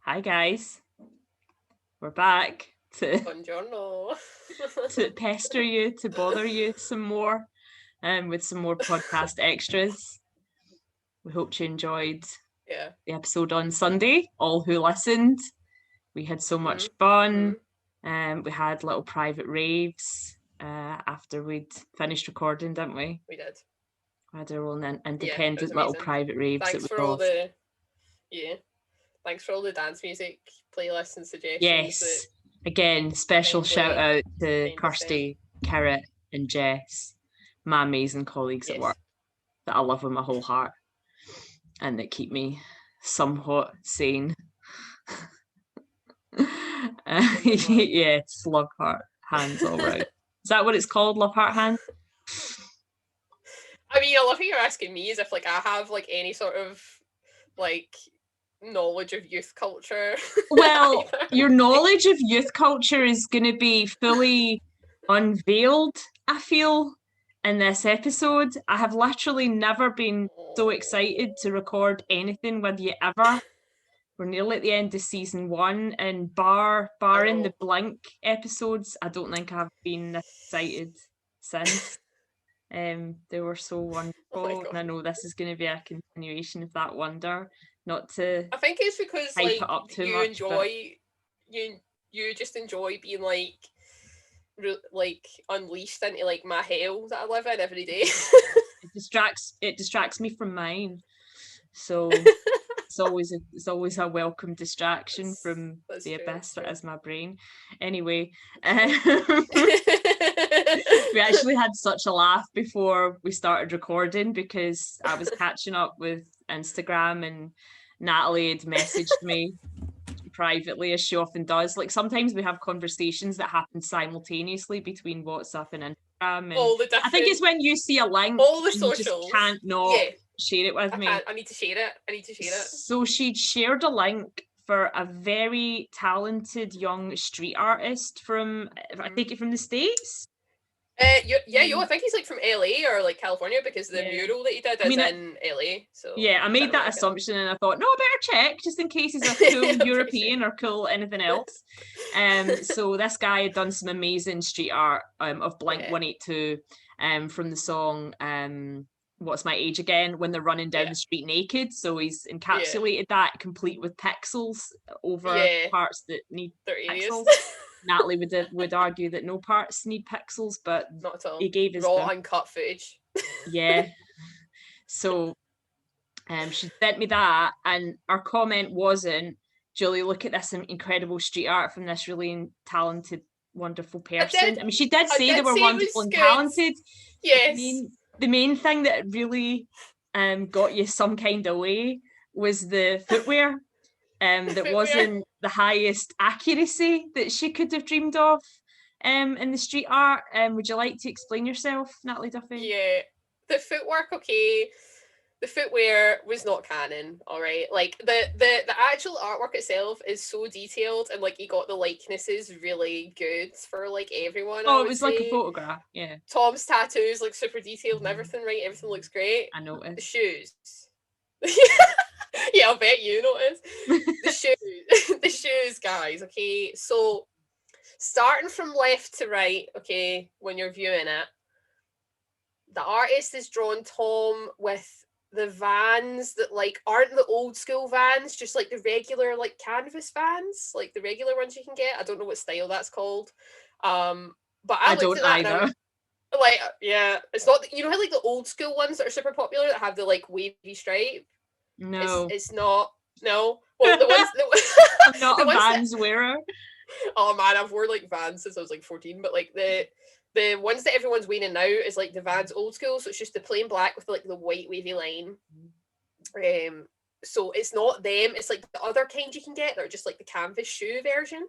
Hi guys, we're back to Buongiorno. to pester you, to bother you some more, with some more podcast extras. We hope you enjoyed the episode on Sunday. All who listened, we had so much fun. We had little private raves after we'd finished recording, didn't we? We did. We had our own independent little private raves. Thanks for all the Thanks for all the dance music playlists and suggestions. Yes. Again, special shout out to Kirsty, Kira, and Jess, my amazing colleagues at work that I love with my whole heart and that keep me somewhat sane. Yes, love heart hands all right. Is that what it's called? Love heart hands? I mean, I love how you're asking me as if I have any sort of knowledge of youth culture. Well, your knowledge of youth culture is going to be fully unveiled, I feel, in this episode. I have literally never been so excited to record anything with you ever. We're nearly at the end of season 1, and barring the Blink episodes, I don't think I've been this excited since. They were so wonderful, and I know this is going to be a continuation of that wonder. Not to, I think it's because hype it up too much, you just enjoy being unleashed into my hell that I live in every day. It distracts me from mine, so it's always a welcome distraction from the abyss that is my brain. Anyway, we actually had such a laugh before we started recording because I was catching up with Instagram and Natalie had messaged me privately, as she often does. Sometimes we have conversations that happen simultaneously between WhatsApp and Instagram, and I think it's when you see a link, all the socials, you just can't not share it with me. I need to share it. So she'd shared a link for a very talented young street artist from, I take it from the States. I think he's from LA or California because the mural that he did is in LA. So yeah, I made that assumption and I thought, no, I better check just in case he's a cool European or cool anything else. So this guy had done some amazing street art of Blink 182 from the song What's My Age Again, when they're running down the street naked. So he's encapsulated that complete with pixels over parts that need pixels. Natalie would argue that no parts need pixels, but not at all. He gave us raw uncut footage. Yeah. So she sent me that, and our comment wasn't, Julie, look at this incredible street art from this really talented, wonderful person. I mean, she did say they were wonderful and talented. Yes. The main thing that really got you some kind of way was the footwear. That wasn't the highest accuracy that she could have dreamed of in the street art. Would you like to explain yourself, Natalie Duffy? Yeah, the footwork, okay. The footwear was not canon, all right? The actual artwork itself is so detailed, and he got the likenesses really good for everyone. Oh, it was like a photograph, yeah. Tom's tattoos super detailed and everything, right? Everything looks great. I noticed. The shoes. Yeah, I'll bet you noticed. The shoes, guys, okay? So, starting from left to right, okay, when you're viewing it, the artist has drawn Tom with the Vans that aren't the old school Vans, just the regular canvas Vans, the regular ones you can get. I don't know what style that's called. But I don't either. It's not, you know how the old school ones that are super popular that have the wavy stripe? No. It's not. No. Well, the ones I'm not a Vans wearer. Oh man, I've worn Vans since I was 14, but the ones that everyone's wearing now is the Vans old school, so it's just the plain black with the white wavy line. So it's not them, it's the other kind you can get that are just the canvas shoe version.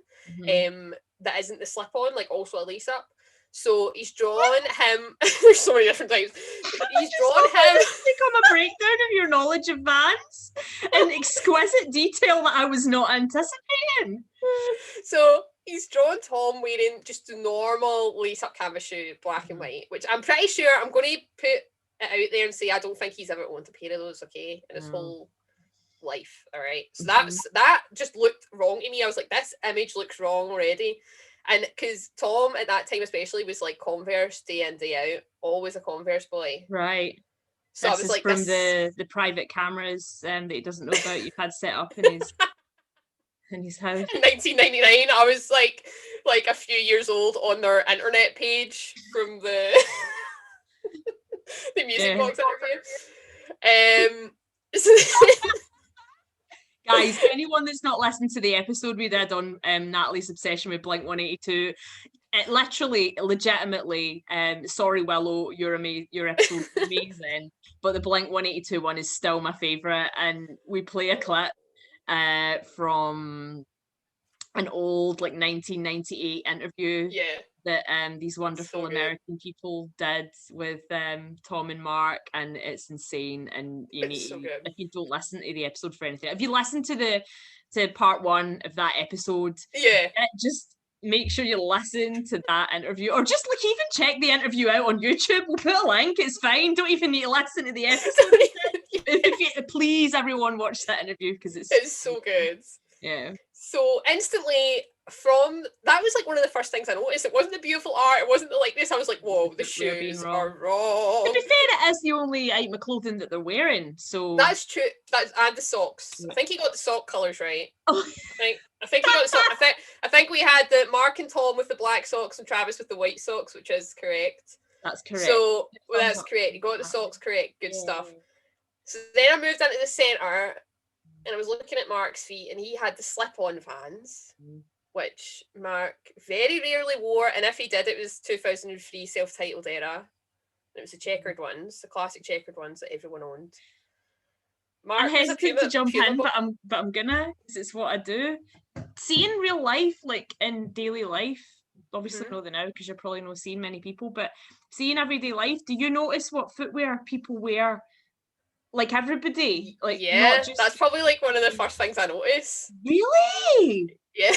That isn't the slip-on, also a lace up. So he's drawn him. There's so many different types. He's drawn him. Become a breakdown of your knowledge of Vans in exquisite detail that I was not anticipating. So he's drawn Tom wearing just a normal lace-up canvas shoe, black and white, which I'm pretty sure I'm going to put it out there and say I don't think he's ever owned a pair of those, okay, in his whole life. All right, so that just looked wrong to me. I was like, this image looks wrong already. And because Tom at that time especially was like Converse day in day out, always a Converse boy. Right. So this I was is like, from this... the private cameras that he doesn't know about. You've had set up in his house. In 1999, I was like a few years old on their internet page from the the music box interview. Guys, anyone that's not listened to the episode we did on Natalie's obsession with Blink 182, it literally, legitimately, sorry Willow, your episode was amazing, but the Blink 182 one is still my favourite, and we play a clip from an old like 1998 interview that these wonderful American people did with Tom and Mark, and it's insane. And you need if you don't listen to the episode for anything, if you listen to part one of that episode, just make sure you listen to that interview, or just like even check the interview out on YouTube. We'll put a link, it's fine, don't even need to listen to the episode. If you please everyone watch that interview because it's so good. Yeah. So instantly from that was like one of the first things I noticed. It wasn't the beautiful art, it wasn't the like this. I was like, whoa, the shoes are wrong. To be fair, it is the only item of clothing that they're wearing. So that's true. And the socks. I think he got the sock colours right. I think he got the sock. I think we had the Mark and Tom with the black socks and Travis with the white socks, which is correct. That's correct. So that's correct. You got the socks correct. Good stuff. So then I moved into the centre and I was looking at Mark's feet, and he had the slip-on Vans, which Mark very rarely wore, and if he did, it was 2003 self-titled era. It was the checkered ones, the classic checkered ones that everyone owned. Mark, I hesitate to jump in, but I'm gonna, because it's what I do. See in real life, like in daily life, obviously know that now because you're probably not seeing many people, but see in everyday life, do you notice what footwear people wear? Like everybody, like that's probably like one of the first things I notice. Really? Yeah.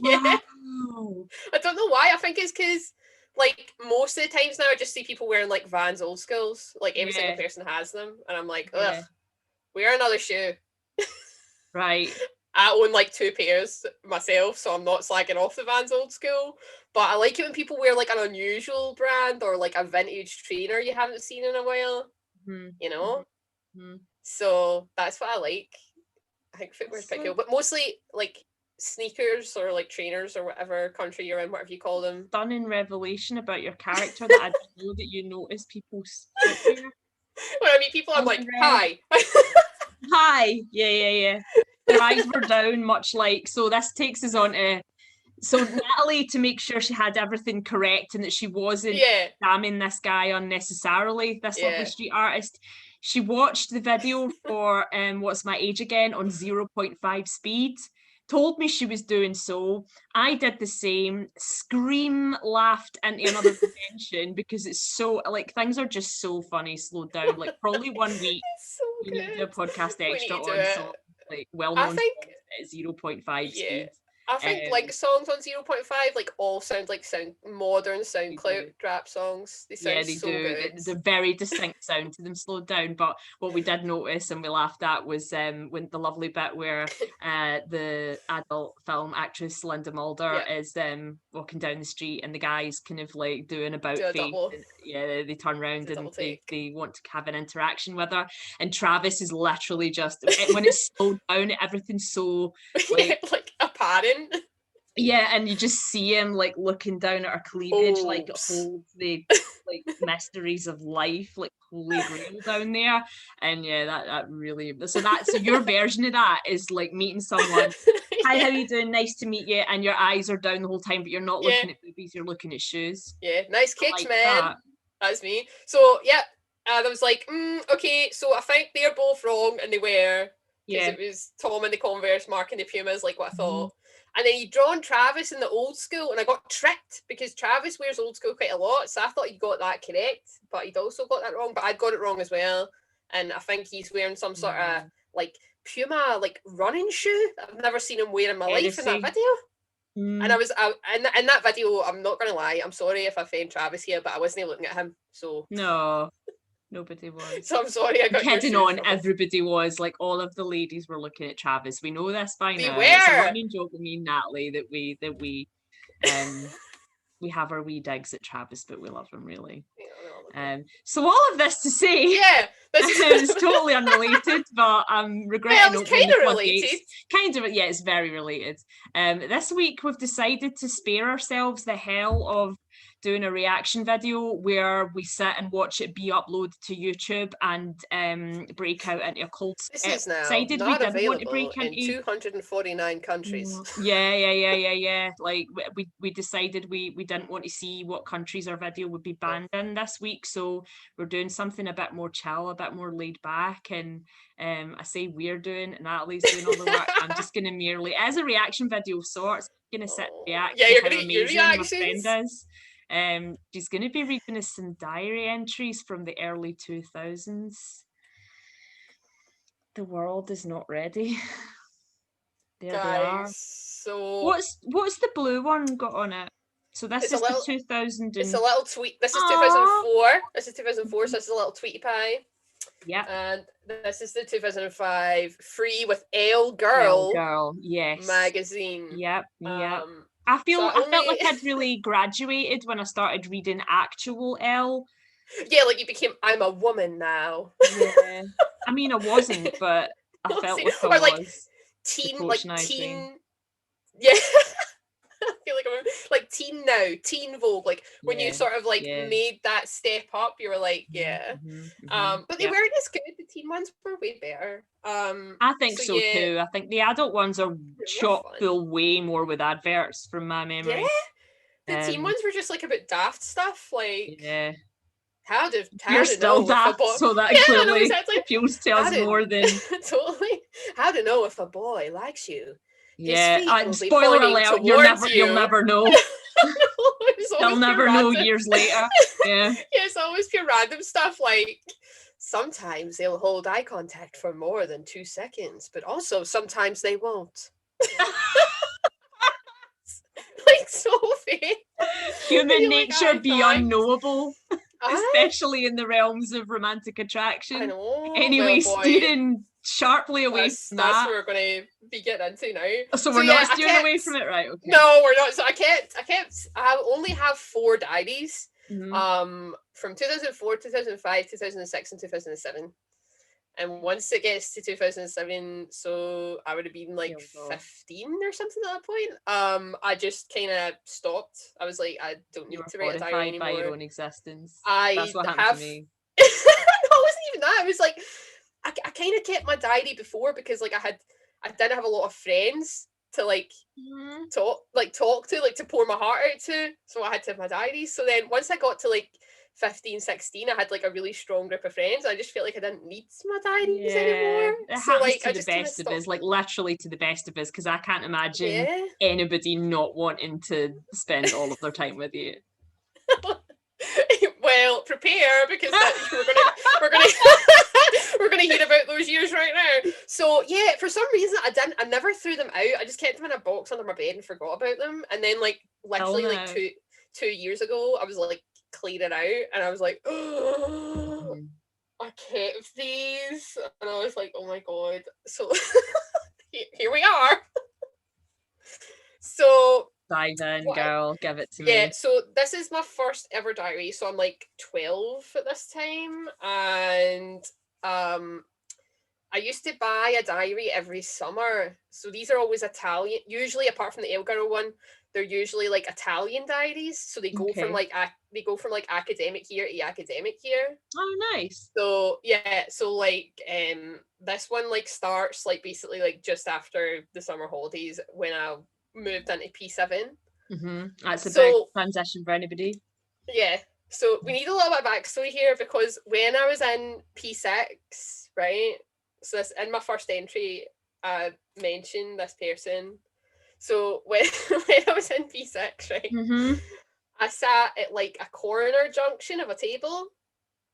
Wow. I don't know why. I think it's because like most of the times now I just see people wearing like Vans old schools. Like every single person has them, and I'm like, ugh, wear another shoe. Right. I own like 2 pairs myself, so I'm not slagging off the Vans old school. But I like it when people wear like an unusual brand or like a vintage trainer you haven't seen in a while. You know, so that's what I like. I think footwear's pretty cool, but mostly like sneakers or like trainers or whatever country you're in, whatever you call them. Stunning revelation about your character that I didn't know that you notice people's footwear. When I meet people, I'm like, hi. Hi. Yeah. Their eyes were down, much like. So this takes us on to. So Natalie, to make sure she had everything correct and that she wasn't damning this guy unnecessarily, this lovely street artist, she watched the video for What's My Age Again on 0.5 speed, told me she was doing so. I did the same, laughed into another dimension because it's so, like, things are just so funny, slowed down. Like, probably 1 week, you need to do a podcast extra on some, like, well-known 0.5 speed. I think like songs on 0.5 like all sound like modern SoundCloud rap songs. They sound so good. They're very distinct sound to them, slowed down. But what we did notice and we laughed at was when the lovely bit where the adult film actress Linda Mulder is walking down the street and the guy's kind of like doing about face. And, they turn around and they want to have an interaction with her. And Travis is literally just when it's slowed down, everything's so like apparent. Yeah, and you just see him like looking down at her cleavage, like it holds the like mysteries of life, like holy grail down there. And that really so your version of that is like meeting someone. Hi, how you doing? Nice to meet you. And your eyes are down the whole time, but you're not looking at boobies, you're looking at shoes. Yeah, nice kicks, like man. That's me. So I was like, okay, so I think they're both wrong, and they were. Because it was Tom in the Converse, Mark in the Pumas, like what I thought. And then he'd drawn Travis in the old school, and I got tricked because Travis wears old school quite a lot, so I thought he got that correct, but he'd also got that wrong, but I'd got it wrong as well. And I think he's wearing some sort of like Puma like running shoe that I've never seen him wear in my life in that video. And I was in that video, I'm not gonna lie, I'm sorry if I offend Travis here, but I wasn't looking at him. So no. Nobody was. So I'm sorry I got your Heading shoes on, from everybody was. Like, all of the ladies were looking at Travis. We know this by They now. It's a were. running joke with me and Natalie that we have our wee digs at Travis, but we love him really. So all of this to say, yeah, this is totally unrelated, but I'm regretting. Well, it's kind of related. Kind of, yeah, it's very related. This week we've decided to spare ourselves the hell of doing a reaction video where we sit and watch it be uploaded to YouTube and break out into a cult. This is now decided not we didn't want to available break into in 249 countries. Yeah. Like we decided we didn't want to see what countries our video would be banned in this week, so we're doing something a bit more chill, a bit more laid back, and I say we're doing, Natalie's doing all the work. I'm just gonna merely, as a reaction video of sorts, gonna sit and react Yeah, to you're how gonna get your amazing my reactions. friend is. She's going to be reading us some diary entries from the early 2000s. The world is not ready. There Guys, they are. So what's the blue one got on it? So this is the 2000. It's a little tweet. This is 2004. This is 2004. So this is a little tweety pie. Yeah. And this is the 2005 Free with Elle Girl. Yes. Magazine. Yep. I felt like I'd really graduated when I started reading actual Elle. Yeah, like you became, I'm a woman now. Yeah. I mean, I wasn't, but I felt like I was. Teen. Yeah. I feel like I'm like teen now, teen Vogue. Like when you sort of like made that step up, you were like, but they weren't as good. The teen ones were way better. I think so too. I think the adult ones are chock full way more with adverts from my memory. Yeah, the teen ones were just like about daft stuff, like you're still daft, so that clearly appeals to us more than totally. How to know if a boy likes you? Yeah, spoiler alert, you'll never know. They'll never know years later. Yeah. It's always pure random stuff, like sometimes they'll hold eye contact for more than 2 seconds, but also sometimes they won't. Like so fake. Human nature be unknowable. Especially in the realms of romantic attraction. I know. Anyway, steering sharply away from that. That's what we're going to be getting into now. So we're not steering away from it, right? Okay. No, we're not. So I only have 4 diaries. From 2004, 2005, 2006, and 2007. And once it gets to 2007, so I would have been like 15 or something at that point. I just kind of stopped. I was like, I don't need to write a diary anymore. By your own existence. That's what happened to me. No, it wasn't even that. It was like I kind of kept my diary before because like I didn't have a lot of friends to like talk to, like to pour my heart out to. So I had to have my diaries. So then once I got to like 15, 16, I had like a really strong group of friends. I just felt like I didn't need my diaries anymore. It happens to the best of us, like literally to the best of us, because I can't imagine anybody not wanting to spend all of their time with you. Well, prepare because we're gonna hear about those years right now. So yeah, for some reason I never threw them out. I just kept them in a box under my bed and forgot about them. And then like literally like two years ago, I was like cleaning out and I was like, oh, I kept these, and I was like, oh my god. So here we are. So dive in, girl, give it to me. Yeah, so this is my first ever diary. So I'm like 12 at this time, and I used to buy a diary every summer. So these are always Italian, usually apart from the Elle Girl one, they're usually like Italian diaries. So they go from like academic year to academic year. Oh, nice. So yeah, so like this one like starts like basically like just after the summer holidays when I moved into P7. That's a big transition for anybody. Yeah. So we need a little bit of backstory here because when I was in P6, right? So this in my first entry, I mentioned this person. So when I was in P6, right? I sat at like a corner junction of a table,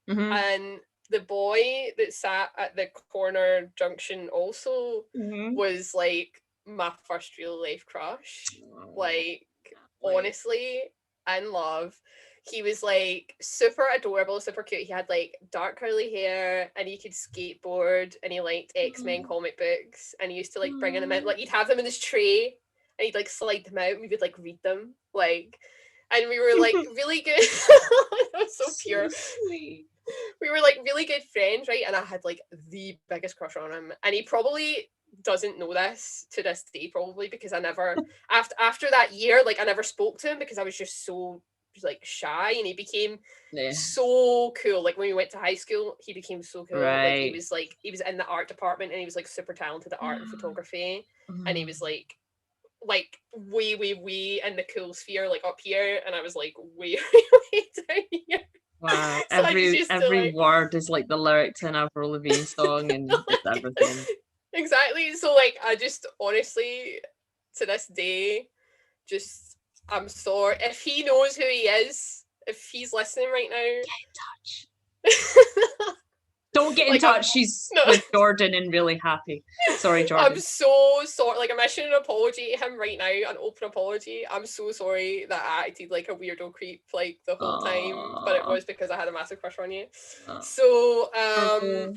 and the boy that sat at the corner junction also was like my first real life crush. Like honestly, in love. He was like super adorable, super cute. He had like dark curly hair and he could skateboard and he liked X-Men comic books and he used to like bring them out. Like he'd have them in his tray and he'd like slide them out and we would like read them. Like, and we were like really good. That was so pure. Sweet. We were like really good friends, right? And I had like the biggest crush on him. And he probably doesn't know this to this day, probably because I never after that year, like I never spoke to him because I was just so like shy, and he became so cool. Like when we went to high school, he became so cool. Right. Like he was in the art department and he was like super talented at art and photography. And he was like way in the cool sphere, like up here, and I was like way down here. Wow. So every word is like the lyric to an Avril Lavigne song and it's everything. Exactly. So like I just honestly to this day just I'm sorry if he knows who he is, if he's listening right now. Get in touch. Don't get in touch. She's with Jordan and really happy. Sorry, Jordan. I'm so sorry. Like, I'm issuing an apology to him right now, an open apology. I'm so sorry that I acted like a weirdo creep like the whole time, but it was because I had a massive crush on you. So, there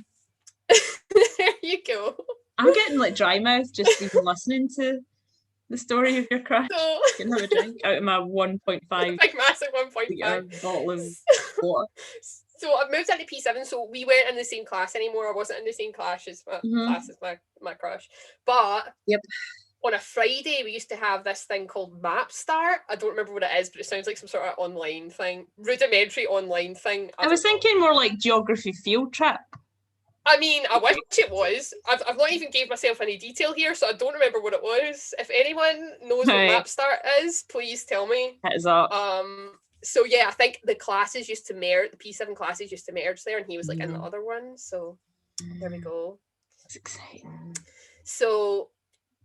you go. I'm getting like dry mouth just even listening to the story of your crush. So, can have a drink out of my 1.5 like massive 1.5 bottle of water. So I've moved into P7, so we weren't in the same class anymore. I wasn't in the same class as my crush. But on a Friday, we used to have this thing called Map Start. I don't remember what it is, but it sounds like some sort of online thing, rudimentary online thing. I was thinking more like geography field trip. I mean, I wish it was. I've not even gave myself any detail here, so I don't remember what it was. If anyone knows what Map Start is, please tell me. Hit us up. So yeah, I think the classes used to merge, the P7 classes used to merge there, and he was like in the other one. So there we go. That's exciting. So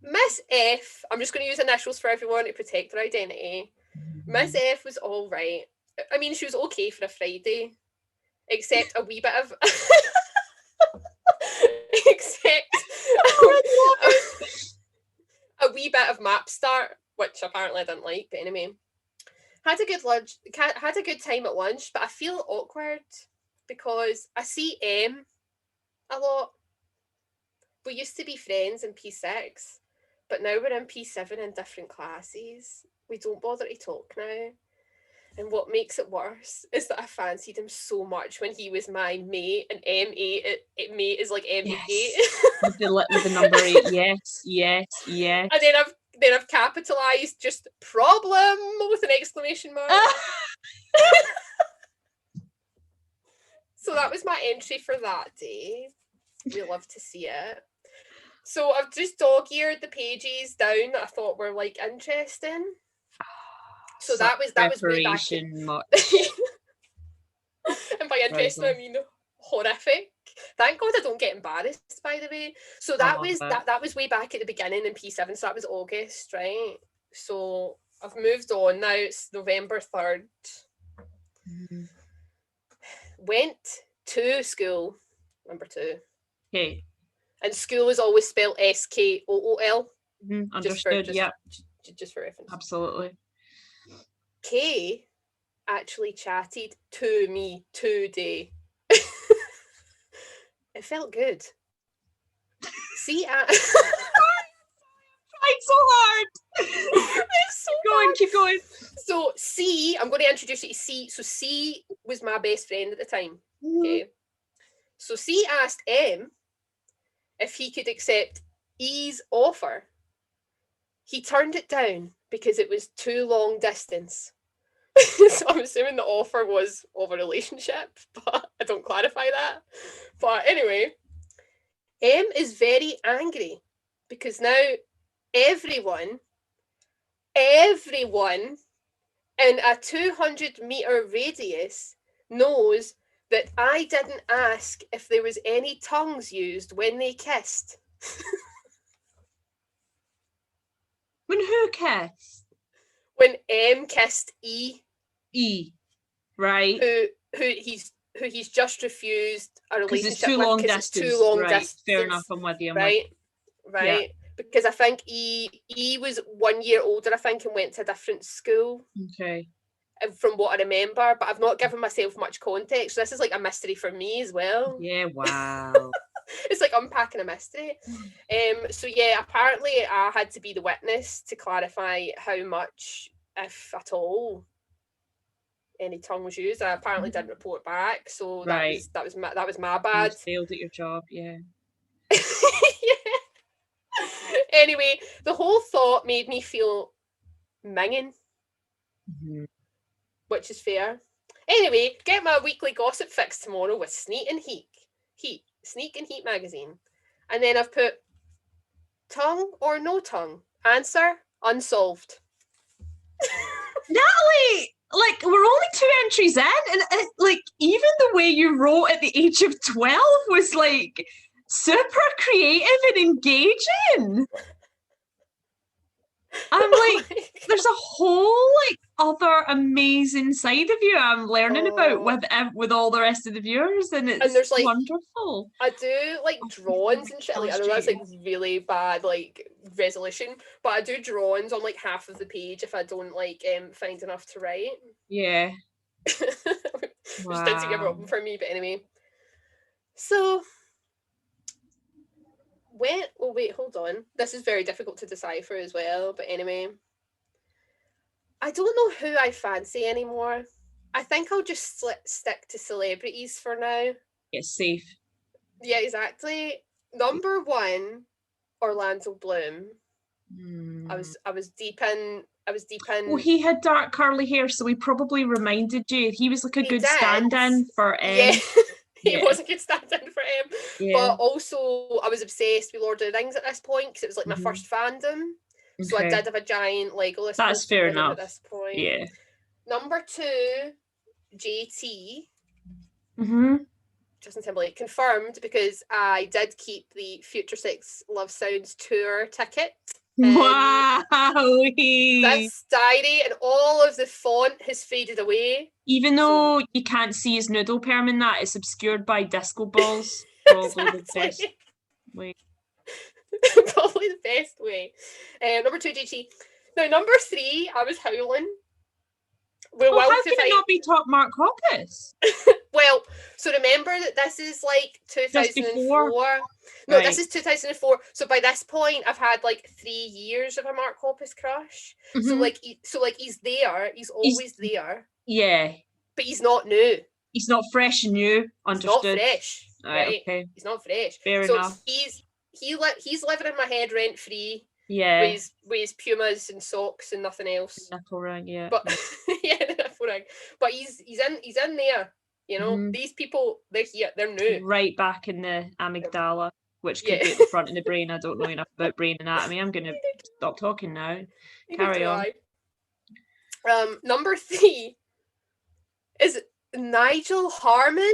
Miss F, I'm just going to use initials for everyone to protect their identity. Miss F was all right. I mean, she was okay for a Friday, except a wee bit of a wee bit of Map Start, which apparently I didn't like. But anyway. Had a good time at lunch, but I feel awkward because I see M a lot. We used to be friends in P6, but now we're in P7 in different classes. We don't bother to talk now. And what makes it worse is that I fancied him so much when he was my mate, and M8, mate is like M8. Yes. with the number 8, yes. And then I've capitalised just problem with an exclamation mark. So that was my entry for that day. We love to see it. So I've just dog-eared the pages down that I thought were like interesting. So that was way back in... And by interesting I mean horrific. Thank God I don't get embarrassed, by the way. So that was way back at the beginning in P7, so that was August, right? So I've moved on now. It's November 3rd. Went to school, number 2. Okay. And school is always spelled SKOOL. Understood, just for reference. Absolutely. Kay actually chatted to me today. It felt good. See, I tried so hard. It's so keep going. So C, I'm going to introduce you to C. So C was my best friend at the time. Okay. So C asked M if he could accept E's offer. He turned it down because it was too long distance. So I'm assuming the offer was of a relationship, but I don't clarify that. But anyway, M is very angry because now everyone in a 200-meter radius knows that I didn't ask if there was any tongues used when they kissed. When who kissed? When M kissed E. Right. Who he's just refused a relationship it's too long distance. It's too long distance. Fair enough, I'm with you. Right. Yeah. Because I think E was 1 year older, I think, and went to a different school. Okay. from what I remember, but I've not given myself much context. This is like a mystery for me as well. Yeah, wow. It's like unpacking a mystery. So yeah, apparently I had to be the witness to clarify how much, if at all, any tongue was used. I apparently didn't report back, so Right. that was my You bad. failed at your job, yeah. Yeah. Anyway, the whole thought made me feel minging, which is fair. Anyway, get my weekly gossip fix tomorrow with Sneak and Heat magazine. And then I've put tongue or no tongue. Answer unsolved. Natalie, like, we're only 2 entries in, and like, even the way you wrote at the age of 12 was like super creative and engaging. I'm like, there's a whole like other amazing side of you I'm learning about with all the rest of the viewers, and there's like wonderful. I do like drawings and shit. Like, I know that's like really bad like resolution, but I do drawings on like half of the page if I don't like find enough to write. Yeah. Wow. Just didn't give it up for me, but anyway. So wait, hold on. This is very difficult to decipher as well, but anyway. I don't know who I fancy anymore. I think I'll just stick to celebrities for now. It's safe. Yeah, exactly. Number 1, Orlando Bloom. I was deep in. Well, he had dark curly hair, so he probably reminded you. He was like a good stand-in for Yeah. He was a good stand-in for him. Yeah. But also, I was obsessed with Lord of the Rings at this point because it was like my first fandom. Okay. So I did have a giant Legolas. That's fair enough. At this point. Yeah. Number 2, JT. Mm-hmm. Justin Timberlake, confirmed, because I did keep the Future Sex Love Sounds tour ticket. Wow! That's diary, and all of the font has faded away. Even though you can't see his noodle perm in that, it's obscured by disco balls. Probably the best way. Probably the best way. Number 2, JT. Now, number 3, I was howling. Well, how can it not be top Mark Hoppus? Well, so remember that this is like 2004. No, right. This is 2004. So by this point, I've had like 3 years of a Mark Hoppus crush. Mm-hmm. So like he's there. He's always there. Yeah. But he's not new. He's not fresh and new. Understood. He's not fresh. Right. Okay. He's not fresh. Fair enough. He's living in my head rent free. Yeah. With his Pumas and socks and nothing else. Nipple ring, yeah. But yeah, the nipple ring. But he's in there. You know, these people, they're here, they're new. Right back in the amygdala, which could be at the front of the brain. I don't know enough about brain anatomy. I'm going to stop talking now. Carry on. Number 3 is Nigel Harmon.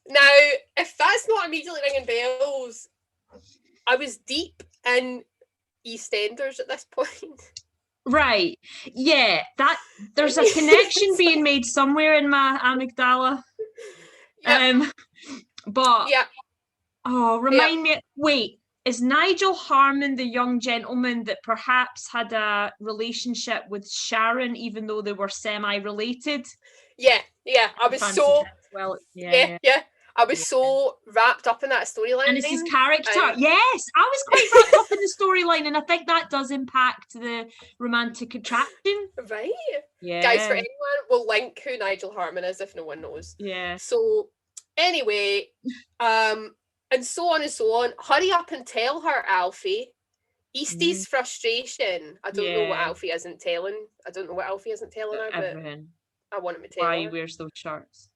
Now, if that's not immediately ringing bells, I was deep in EastEnders at this point. Right. Yeah, there's a connection being made somewhere in my amygdala. Yep. But yeah. Oh, remind me. Wait, is Nigel Harmon the young gentleman that perhaps had a relationship with Sharon, even though they were semi-related? Yeah. I was so yeah. I was so wrapped up in that storyline. And it's his character. Yes, I was quite wrapped up in the storyline, and I think that does impact the romantic attraction. Right. Yeah. Guys, for anyone, we'll link who Nigel Harmon is if no one knows. Yeah. So, anyway, and so on and so on. Hurry up and tell her, Alfie. Eastie's frustration. I don't know what Alfie isn't telling. I don't know what Alfie isn't telling her, everything. But I want him to tell her. Why he wears those shirts.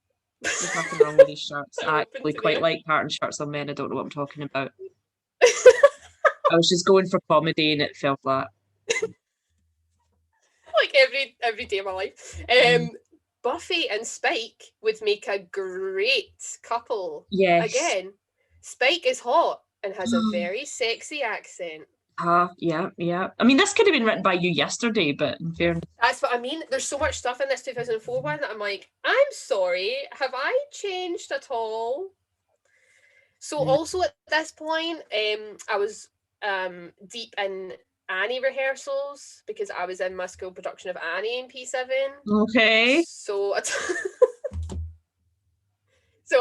There's nothing wrong with these shirts. I actually quite like pattern shirts on men. I don't know what I'm talking about. I was just going for comedy and it fell flat. Like every day of my life. Buffy and Spike would make a great couple. Yes. Again, Spike is hot and has a very sexy accent. Yeah. I mean, this could have been written by you yesterday, but in fairness. That's what I mean. There's so much stuff in this 2004 one that I'm like, I'm sorry, have I changed at all? So also at this point, I was deep in Annie rehearsals because I was in my school production of Annie in P7. Okay. So I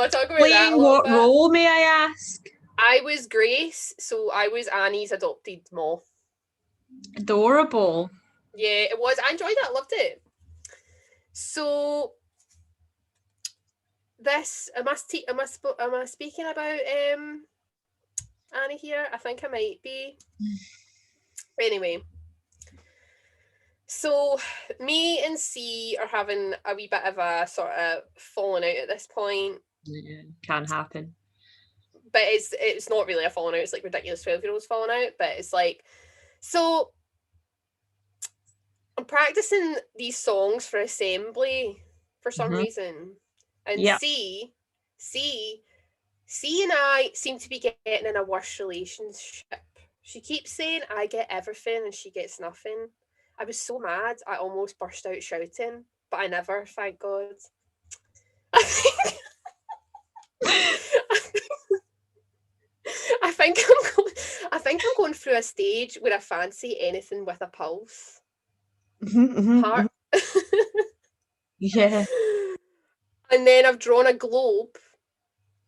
talk about that a Playing little what bit. role, may I ask? I was Grace, so I was Annie's adopted mom. Adorable. Yeah, it was. I enjoyed it. I loved it. So this, am I speaking about Annie here? I think I might be. Anyway, so me and C are having a wee bit of a sort of falling out at this point. Yeah, can happen. But it's not really a falling out. It's like ridiculous 12-year-olds falling out. But it's like, so I'm practicing these songs for assembly for some reason, and C and I seem to be getting in a worse relationship. She keeps saying I get everything and she gets nothing. I was so mad I almost burst out shouting, but I never, thank God. I think I'm going through a stage where I fancy anything with a pulse. Heart. Yeah. And then I've drawn a globe,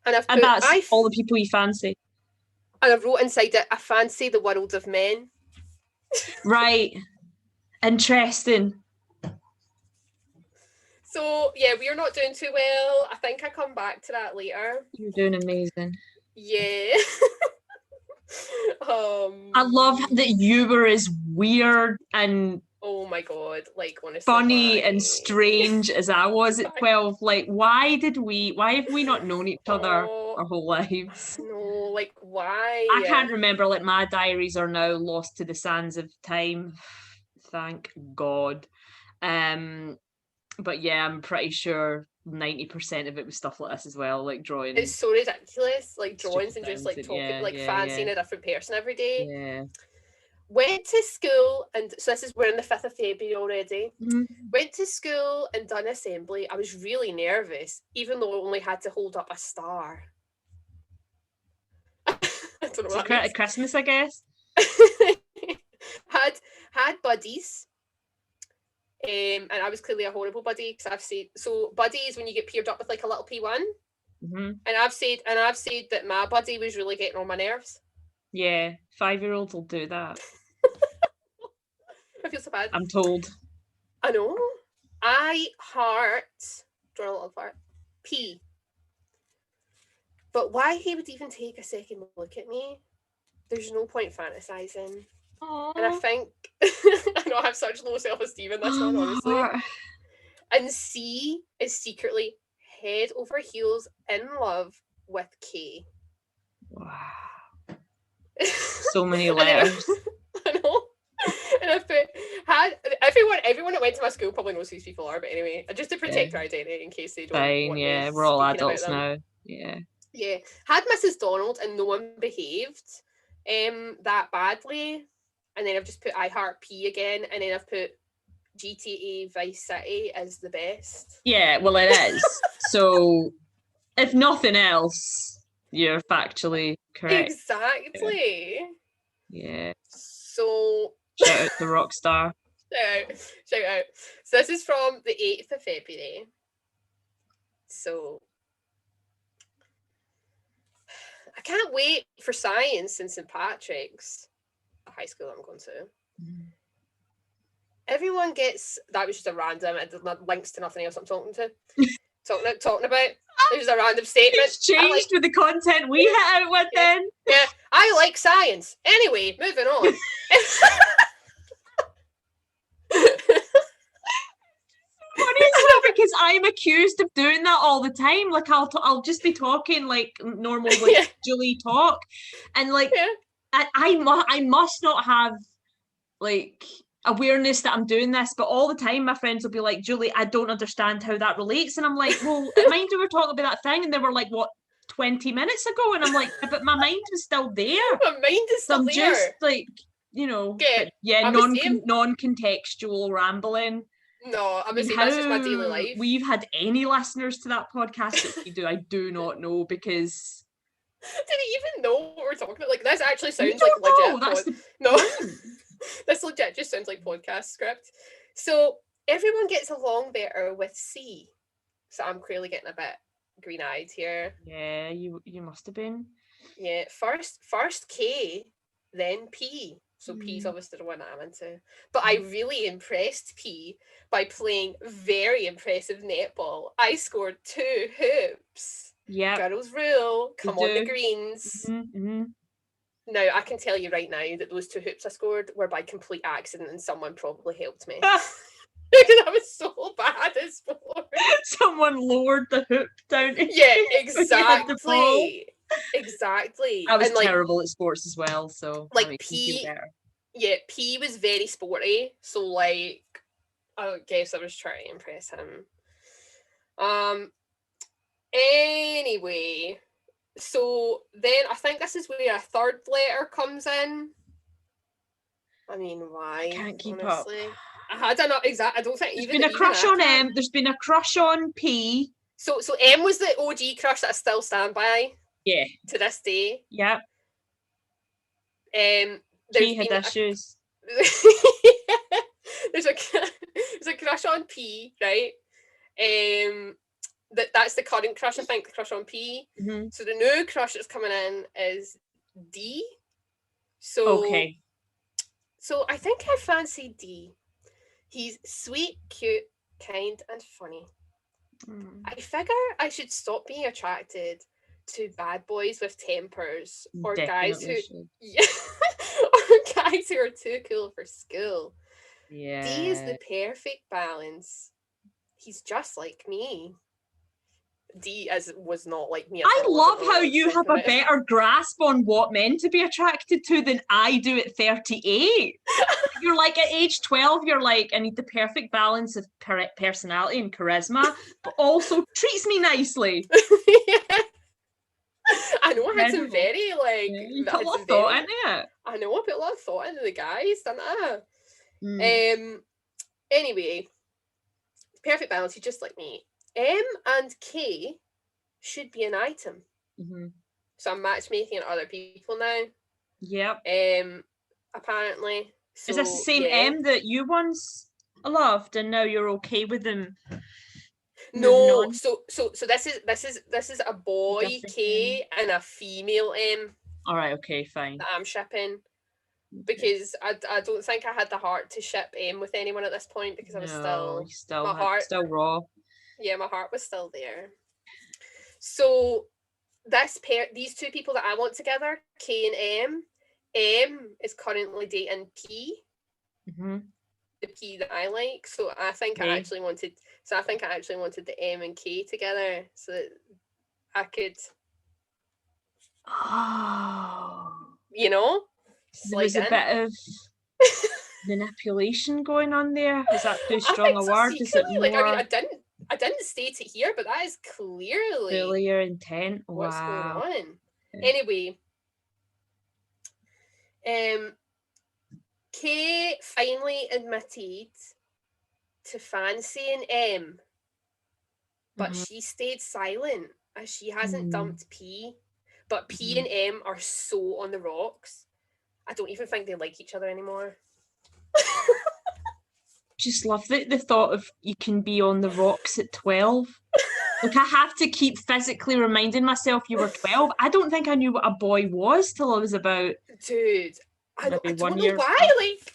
and I've put, and that's all the people you fancy. And I wrote inside it, I fancy the world of men. Right. Interesting. So yeah, we are not doing too well. I think I come back to that later. You're doing amazing. Yeah. I love that you were as weird and oh my God, like honestly, funny and strange as I was at 12. Like, why have we not known each other our whole lives? No, like why? I can't remember. Like, my diaries are now lost to the sands of time. Thank God. But yeah, I'm pretty sure 90% of it was stuff like this as well, like drawing. It's so ridiculous, like drawings and just like talking, fancying a different person every day. Yeah. Went to school, and so this is, we're in the 5th of February already. Went to school and done assembly. I was really nervous, even though I only had to hold up a star. I don't know what that means. Christmas, I guess. had buddies. And I was clearly a horrible buddy, because I've said, so buddies when you get paired up with like a little P1. And I've said that my buddy was really getting on my nerves. Yeah, 5-year-olds will do that. I feel so bad. I'm told. I know. I heart, draw a little heart, P. But why he would even take a second look at me, there's no point fantasizing. Aww. And I think, I know I have such low self-esteem in this one, honestly. And C is secretly head over heels in love with K. Wow. So many letters. I know. And I put, everyone that went to my school probably knows who these people are, but anyway, just to protect our identity in case they don't. Fine, yeah, we're all adults now. Yeah. Yeah. Had Mrs. Donald and no one behaved that badly. And then I've just put I Heart P again, and then I've put GTA Vice City is the best. Yeah, well, it is. So, if nothing else, you're factually correct. Exactly. Yeah. So, shout out to Rockstar. Shout out. So this is from the 8th of February. So I can't wait for science in St. Patrick's, a high school I'm going to. Everyone gets, that was just a random, it links to nothing else I'm talking about. It was a random statement. It's changed with the content we hit out with then. Yeah, I like science. Anyway, moving on. Because I'm accused of doing that all the time. Like, I'll just be talking like normal, like Julie talk, and like I must not have like awareness that I'm doing this, but all the time my friends will be like, Julie, I don't understand how that relates, and I'm like, well, mind you, we're talking about that thing, and they were like, what, 20 minutes ago, and I'm like, but my mind was still there. My mind is still there. Just like, you know, non-contextual rambling. No, I'm saying that's just my daily life. We've had any listeners to that podcast that we do, I do not know, because did he even know what we're talking about? Like, this actually sounds like legit. No. sounds like podcast script. So everyone gets along better with C. So I'm clearly getting a bit green-eyed here. Yeah, you must have been. Yeah, first K, then P. So P's obviously the one that I'm into. But I really impressed P by playing very impressive netball. I scored 2 hoops. Yeah. Girls rule. Come on, the greens. Mm-hmm. Now, I can tell you right now that those 2 hoops I scored were by complete accident and someone probably helped me. Because I was so bad at sport. Someone lowered the hoop down. Yeah, exactly. Exactly. I was and, like, terrible at sports as well, so like P. Yeah, P was very sporty, so like I guess I was trying to impress him. Anyway, so then I think this is where a third letter comes in. I mean, why? Can't keep honestly? up. I don't know exactly. I don't think there's been a crush on M. There's been a crush on P. So M was the OG crush that I still stand by. Yeah. To this day. Yeah. P had issues. There's a crush on P, right? That's the current crush, I think, the crush on P. Mm-hmm. So the new crush that's coming in is D. So okay. So I think I fancy D. He's sweet, cute, kind, and funny. I figure I should stop being attracted to bad boys with tempers or guys who or guys who are too cool for school. Yeah. D is the perfect balance. He's just like me. D was not like me. I love how you have a better grasp on what men to be attracted to than I do at 38. You're like at age 12, you're like, I need the perfect balance of personality and charisma, but also treats me nicely. Yeah. I know I had some very like you put a lot of thought into it. I know I put a lot of thought into the guys, didn't I? Anyway, perfect balance. He's just like me. M and K should be an item. So I'm matchmaking other people now. Yep. Apparently. So, is this the same M that you once loved and now you're okay with them? No. So this is a boy K and a female M. All right. Okay. Fine. That I'm shipping. Because I don't think I had the heart to ship M with anyone at this point because I was still raw. Yeah, my heart was still there. So these 2 people that I want together, K and M is currently dating P. The P that I like. So I think I actually wanted the M and K together so that I could you know, there's a bit of manipulation going on there. Is that too strong a word? Is it more... like, I mean, I didn't state it here, but that is clearly your intent. What's going on? Anyway, K finally admitted to fancying M, but she stayed silent as she hasn't dumped P. But P and M are so on the rocks. I don't even think they like each other anymore. Just love the thought of you can be on the rocks at 12. Like, I have to keep physically reminding myself you were 12. I don't think I knew what a boy was till I was about... Dude, I don't know why. Like,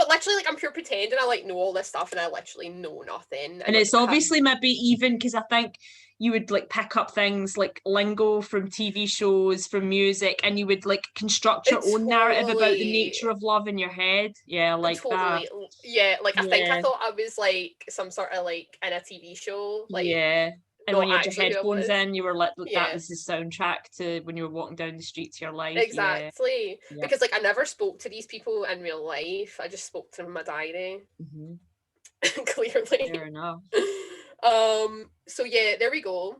literally, like, I'm pure pretending I, like, know all this stuff and I literally know nothing. And it's obviously maybe even because I think you would, like, pick up things like lingo from TV shows, from music, and you would, like, construct your own narrative about the nature of love in your head. Yeah, like that. Yeah, like, I think I thought I was, like, some sort of, like, in a TV show. Like, yeah. And when you had your headphones in, you were like, that was the soundtrack to when you were walking down the street to your life. Exactly. Yeah. Because, like, I never spoke to these people in real life. I just spoke to them in my diary. Clearly. Fair enough. So yeah, there we go.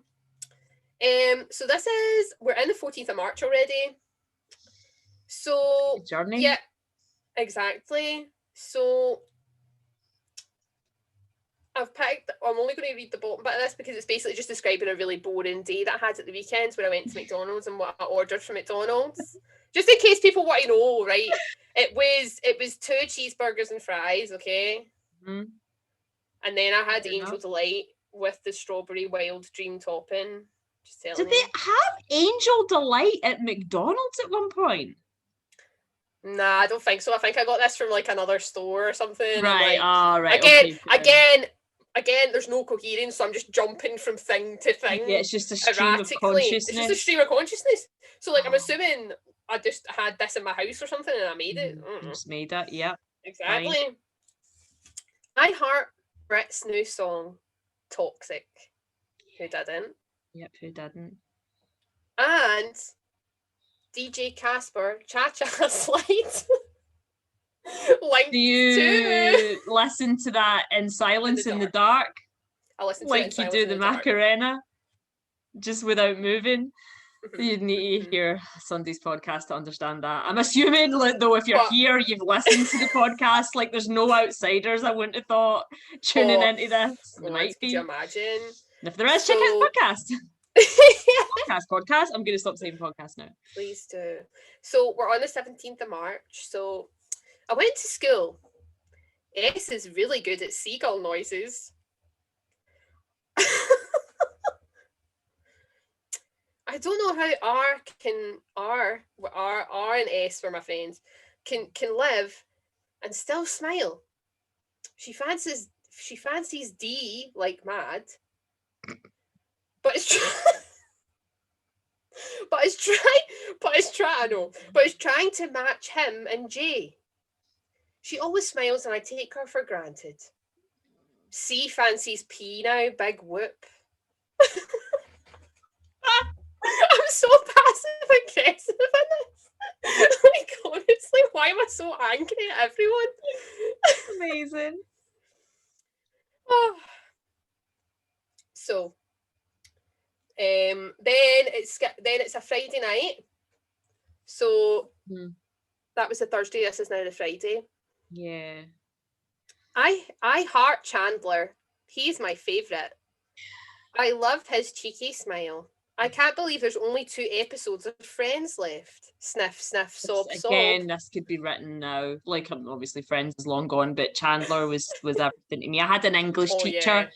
So we're in the 14th of March already. So journey. Yeah, exactly. So I'm only going to read the bottom bit of this because it's basically just describing a really boring day that I had at the weekend when I went to McDonald's and what I ordered from McDonald's. Just in case people want to know, right? It was 2 cheeseburgers and fries, okay? Mm-hmm. And then I had Fair Angel enough. Delight with the strawberry wild dream topping. Just Did telling they you. have Angel Delight at McDonald's at one point? Nah, I don't think so. I think I got this from like another store or something. And Right. like, Right. again, Okay. again, there's no coherence, so I'm just jumping from thing to thing. Yeah, it's just a stream of erratically. It's just a consciousness. stream of consciousness. So like, I'm assuming I just had this in my house or something, and I made it. You just made it. Yeah. Exactly. Fine. I heart Brit's new song, "Toxic." Who didn't? Yep. Who didn't? And DJ Casper, Cha Cha Slide. Linked Do you listen to that in silence in the dark? I listen to like it in silence you do in the dark. Macarena, just without moving. You need to hear Sunday's podcast to understand that. I'm assuming, like, though, if you're here, you've listened to the podcast. Like, there's no outsiders, I wouldn't have thought, tuning into this. There might be. Could you imagine? And if there is, check out the podcast. podcast. I'm going to stop saying podcast now. Please do. So we're on the 17th of March. So I went to school. S is really good at seagull noises. I don't know how R and S were my friends, can live and still smile. She fancies D like mad, but it's trying to match him and J. She always smiles and I take her for granted. C fancies P now, big whoop. I'm so passive aggressive in this. Like, honestly, why am I so angry at everyone? Amazing. Oh. So, then it's a Friday night. So that was the Thursday. This is now the Friday. Yeah. I heart Chandler. He's my favourite. I love his cheeky smile. I can't believe there's only 2 episodes of Friends left. Sniff, sniff, sob, sob. Again, this could be written now. Like, obviously, Friends is long gone, but Chandler was everything to me. I had an English teacher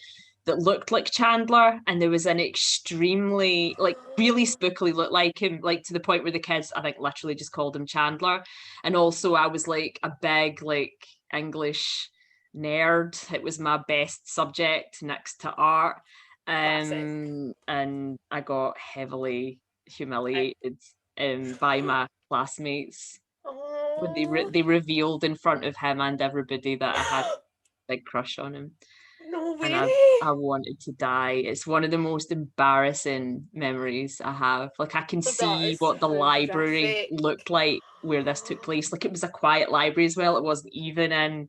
that looked like Chandler, and there was an extremely, like, really spookily looked like him, like, to the point where the kids, I think, literally just called him Chandler. And also, I was, like, a big, like, English nerd. It was my best subject next to art. And I got heavily humiliated by my classmates when they revealed in front of him and everybody that I had a big crush on him. No way. And I wanted to die. It's one of the most embarrassing memories I have. Like, I can see what the library looked like where this took place. Like, it was a quiet library as well. It wasn't even in,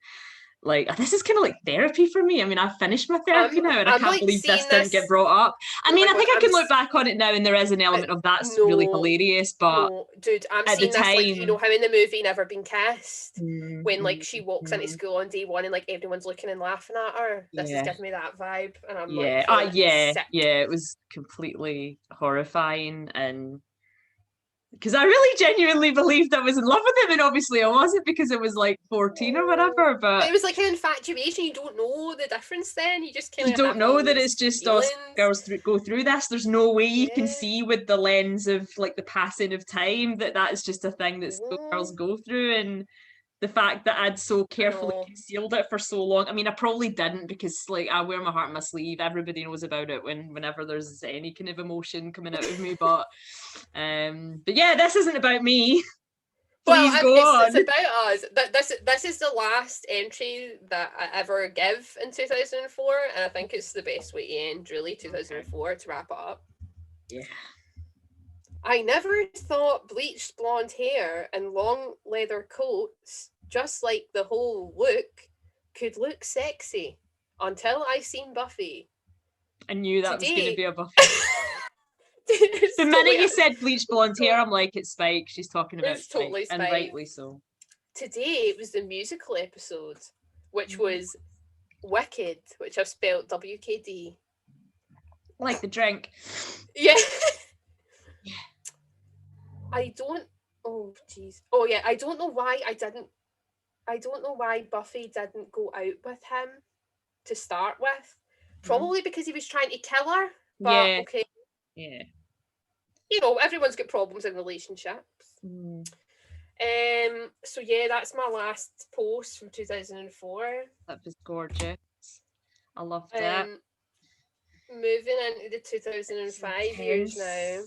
like, this is kind of like therapy for me. I mean, I've finished my therapy now, and I can't believe this didn't get brought up. I mean, I think I can look back on it now, and there is an element of that's really hilarious. But dude, I'm seeing this, like, you know how in the movie Never Been Kissed, when like she walks into school on day 1 and like everyone's looking and laughing at her. This is giving me that vibe, and I'm like, sick. It was completely horrifying, and because I really genuinely believed I was in love with him, and obviously I wasn't because it was like 14 or whatever. But it was like an infatuation. You don't know the difference. Then you just kind of don't know that it's just us girls go through this. There's no way you can see with the lens of like the passing of time that is just a thing that girls go through, and the fact that I'd so carefully concealed it for so long. I mean, I probably didn't, because like I wear my heart on my sleeve. Everybody knows about it whenever there's any kind of emotion coming out of me. But yeah, this isn't about me. Please go on. It's about us. This is the last entry that I ever give in 2004, and I think it's the best way to end, really, 2004, to wrap it up. Yeah. I never thought bleached blonde hair and long leather coats, just like the whole look, could look sexy until I seen Buffy. I knew that was going to be a Buffy. The minute you said bleached blonde hair, I'm like, it's Spike. She's talking about Spike, totally Spike, and rightly so. Today it was the musical episode, which was Wicked, which I've spelled WKD. Like the drink. Yeah. I don't Oh, jeez. Oh, yeah. I don't know why Buffy didn't go out with him to start with. Probably because he was trying to kill her. But, Yeah. okay. Yeah. Everyone's got problems in relationships. So yeah, that's my last post from 2004. That was gorgeous. I loved it. Moving into the 2005 years now.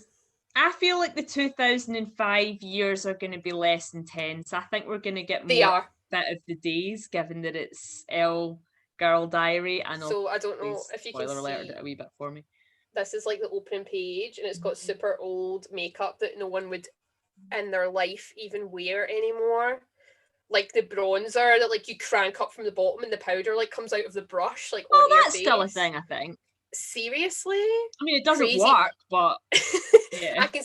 I feel like the 2005 years are going to be less intense. I think we're going to get more bit of the days, given that it's L Girl Diary. So I don't know if you can spoiler alert see it a wee bit for me. This is like the opening page, and it's got super old makeup that no one would in their life even wear anymore. Like the bronzer that like you crank up from the bottom and the powder like comes out of the brush like onto your face. That's still a thing, I think. Seriously? I mean, it doesn't work, but yeah. I can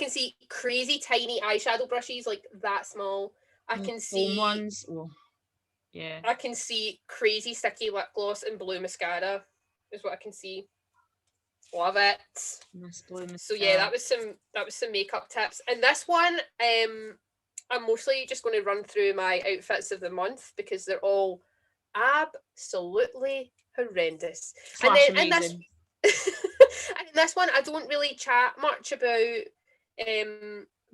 see crazy tiny eyeshadow brushes like that small. I can see ones. Oh, yeah. I can see crazy sticky lip gloss and blue mascara is what I can see. Love it. Nice blue mascara. So yeah, that was some makeup tips. And this one, I'm mostly just going to run through my outfits of the month because they're all absolutely horrendous. And then amazing. and this one, I don't really chat much about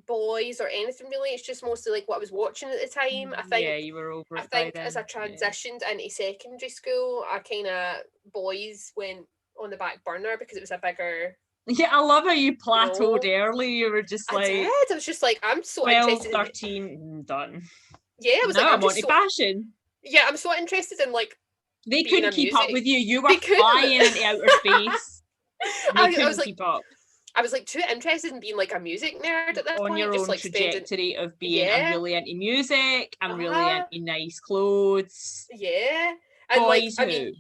boys or anything really. It's just mostly like what I was watching at the time. I think you were over it. I think as I transitioned into secondary school, I kind of boys went on the back burner because it was a bigger. Yeah, I love how you plateaued early. You were just like, I was just like, I'm so 12, interested 13, done. Yeah, I was like, I'm on fashion. Yeah, I'm so interested in like. They couldn't keep up with you. You were flying into outer space. They couldn't keep up. I was like too interested in being like a music nerd at that point. On your own trajectory of being, I'm really into music. I'm really into nice clothes. Yeah, and boys like, I mean,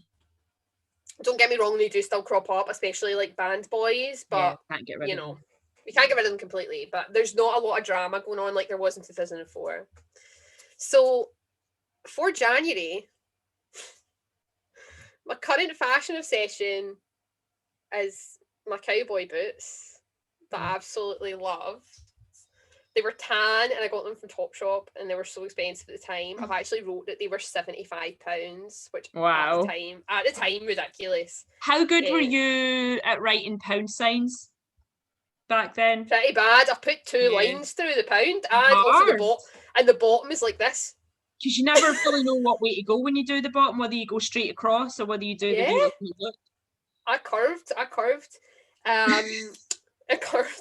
don't get me wrong, they do still crop up, especially like band boys, but can't get rid of them. We can't get rid of them completely, but there's not a lot of drama going on like there was in 2004. So for January, my current fashion obsession is my cowboy boots that I absolutely love. They were tan and I got them from Topshop and they were so expensive at the time. I've actually wrote that they were £75, which at the time ridiculous. How good were you at writing pound signs back then? Pretty bad. I've put 2 lines through the pound and also the bottom is like this. Because you never really know what way to go when you do the bottom, whether you go straight across or whether you do the look. I curved. I curved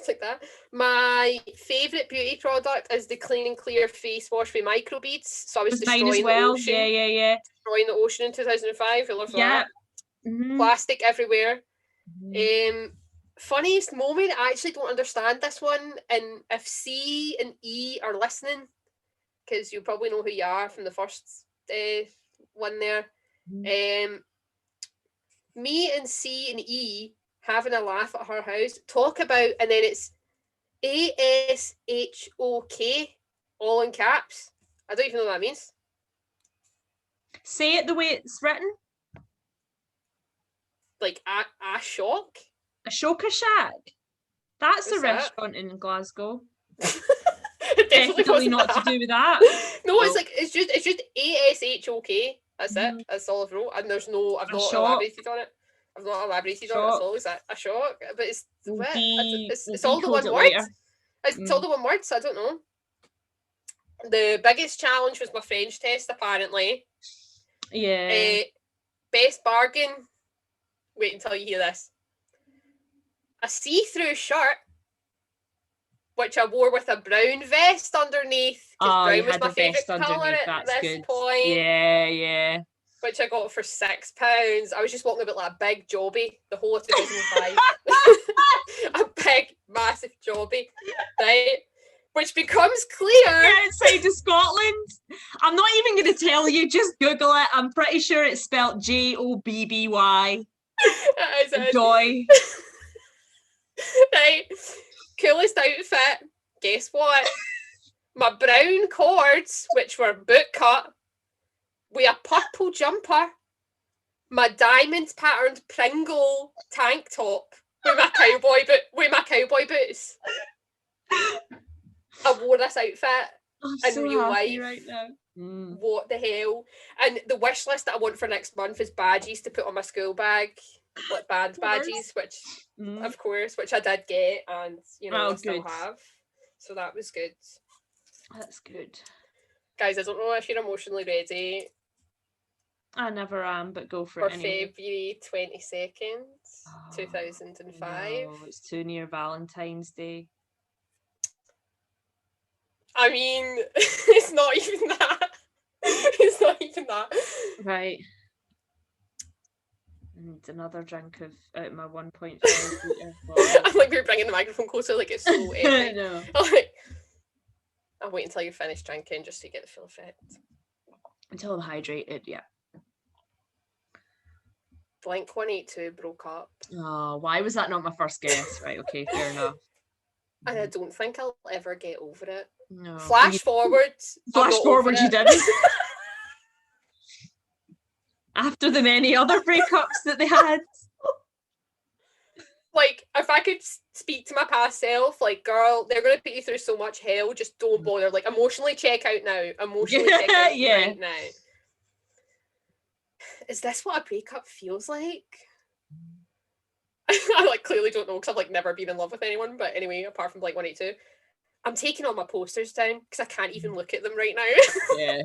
like that. My favourite beauty product is the Clean and Clear face wash with microbeads. So I was destroying the ocean. Yeah. Destroying the ocean in 2005. I love that. Mm-hmm. Plastic everywhere. Funniest moment, I actually don't understand this one. And if C and E are listening, because you probably know who you are from the first one there. Me and C and E having a laugh at her house, talk about, and then it's ASHOK, all in caps. I don't even know what that means. Say it the way it's written. Like a shock? Ashoka Shack. That's a restaurant in Glasgow. Definitely not to do with that. No, it's just ASHOK. That's it. That's all I've wrote, and I've not elaborated on it. I've not elaborated on it. That's all. Is that a shock? But it's all the one word. It's all the one word. So I don't know. The biggest challenge was my French test, apparently. Yeah. Best bargain. Wait until you hear this. A see-through shirt, which I wore with a brown vest underneath, because brown was my favourite colour at this point. Yeah. Which I got for £6. I was just walking about like a big jobby the whole of 2005. A big, massive jobby, right? Which becomes clear. Outside of Scotland. I'm not even going to tell you, just Google it. I'm pretty sure it's spelled JOBBY. Joy. Right. Coolest outfit. Guess what? My brown cords, which were boot cut, with a purple jumper, my diamond patterned Pringle tank top with my cowboy boots. I wore this outfit I'm in so real happy life. right now. Mm. What the hell? And the wish list that I want for next month is badges to put on my school bag, like band badges, which, of course, which I did get, and I still have. So that was good. That's good. Guys, I don't know if you're emotionally ready. I never am, but go for it anyway. February 22nd, 2005. No, it's too near Valentine's Day. I mean, it's not even that. It's not even that. Right. And another drink out of my 1.5 litre. I'm like, we're bringing the microphone closer, like it's so epic. No. I'll wait until you finish drinking just so you get the full effect. Until I'm hydrated, yeah. Blink-182 broke up. Oh, why was that not my first guess? Right, okay, fair enough. And I don't think I'll ever get over it. No. Flash forward, you didn't. After the many other breakups that they had. Like, if I could speak to my past self, like, girl, they're going to put you through so much hell, just don't bother. Like, emotionally check out now. Emotionally check out right now. Is this what a breakup feels like? I clearly don't know because I've never been in love with anyone, but anyway, apart from Blink-182, I'm taking all my posters down because I can't even look at them right now. Yeah.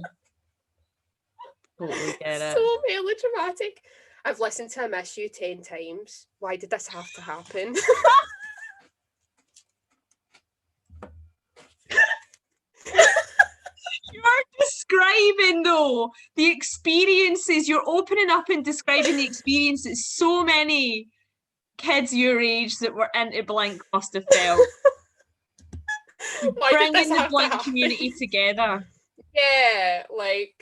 Totally get it. So melodramatic. I've listened to I Miss You 10 times. Why did this have to happen? You're describing, though, the experiences. You're opening up and describing the experiences so many kids your age that were into Blink must have felt. Bringing the Blink community together. Yeah,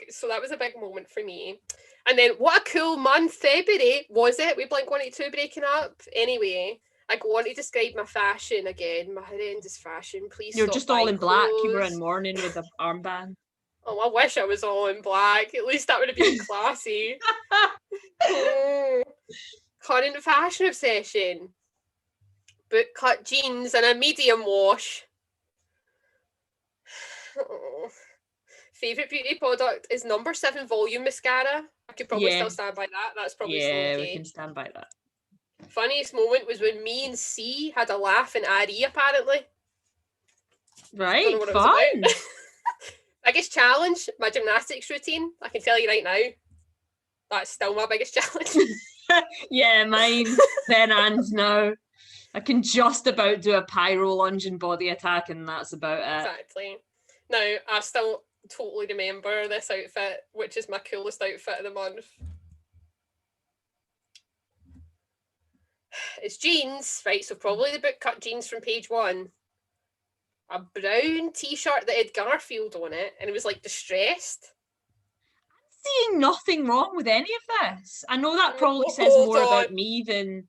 so that was a big moment for me. And then what a cool month, February, was it, with Blink-182 breaking up? Anyway, I go on to describe my fashion again, my horrendous fashion. Please You're stop just all in clothes. black. You were in mourning with an armband. Oh, I wish I was all in black. At least that would have been classy. Current fashion obsession. Boot cut jeans and a medium wash. Favourite beauty product is number 7 volume mascara. I could probably still stand by that. That's probably still okay. We can stand by that. Funniest moment was when me and C had a laugh in RE, apparently. Right, fun. Biggest challenge, my gymnastics routine. I can tell you right now, that's still my biggest challenge. Yeah, mine then and now. I can just about do a pyro lunge and body attack, and that's about it. Exactly. Now, I still totally remember this outfit, which is my coolest outfit of the month. It's jeans, right? So probably the boot-cut jeans from page 1. A brown t-shirt that had Garfield on it, and it was distressed. I'm seeing nothing wrong with any of this. I know that probably says more about me than...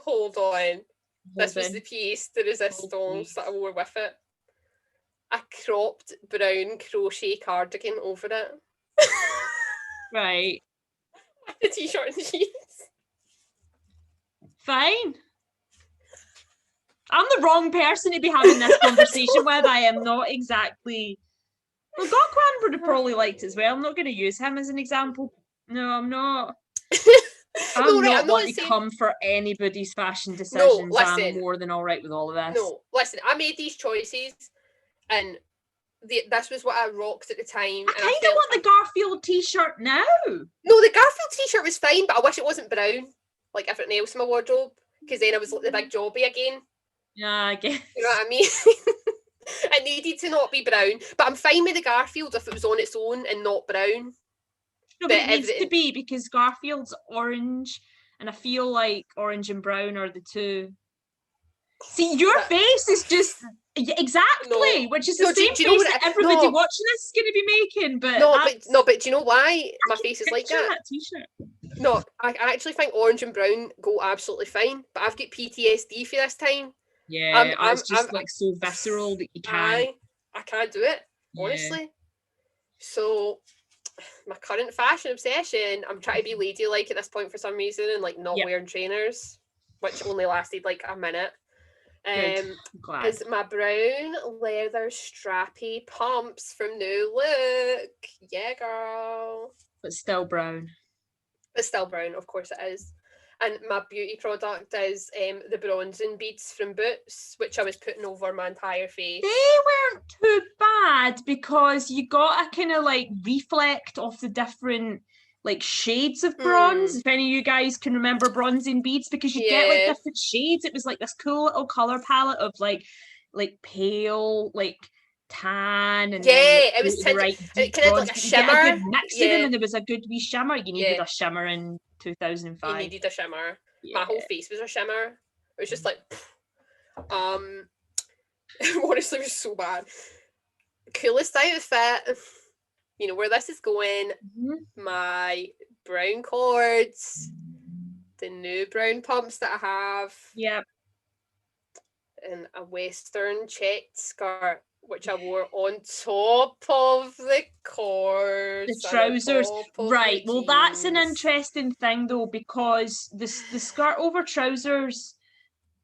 Hold on. This was the piece de resistance that I wore with it. A cropped brown crochet cardigan over it. Right. The t-shirt and jeans. Fine. I'm the wrong person to be having this conversation with. I am not exactly... Well, Gokwan would have probably liked it as well. I'm not going to use him as an example. No, I'm not. I'm not one to come for anybody's fashion decisions. No, listen, I'm more than all right with all of this. No, listen, I made these choices and this was what I rocked at the time. I kind of want the Garfield t-shirt now. No, the Garfield t-shirt was fine, but I wish it wasn't brown, like everything else in my wardrobe, because then I was like the big jobby again. Yeah, I guess. You know what I mean? It needed to not be brown, but I'm fine with the Garfield if it was on its own and not brown. No, but it needs to be, because Garfield's orange, and I feel like orange and brown are the two. See, your face is just exactly, which is the same face that everybody watching this is going to be making. But but do you know why my face is like that? T-shirt. No, I actually think orange and brown go absolutely fine, but I've got PTSD for this time. Yeah, it's just so visceral that you can't. I can't do it, honestly. So my current fashion obsession, I'm trying to be ladylike at this point for some reason and not wearing trainers, which only lasted a minute. Glad. Is my brown leather strappy pumps from New Look. Yeah, girl. But still brown. It's still brown, of course it is. And my beauty product is the bronzing beads from Boots, which I was putting over my entire face. They weren't too bad because you got a kind of like reflect of the different like shades of bronze. If any of you guys can remember bronzing beads, because you get like different shades. It was like this cool little color palette of like pale, like tan, and then it was tinted. right It kind of like a shimmer. A good mix of them, and there was a good wee shimmer. You needed a shimmer in 2005. You needed a shimmer. My whole face was a shimmer. It was just like, honestly, it was so bad. Coolest outfit. You know where this is going. My brown cords, the new brown pumps that I have. Yep. And a western checked skirt, which I wore on top of the cords. The trousers. Right. Well, that's an interesting thing though, because the skirt over trousers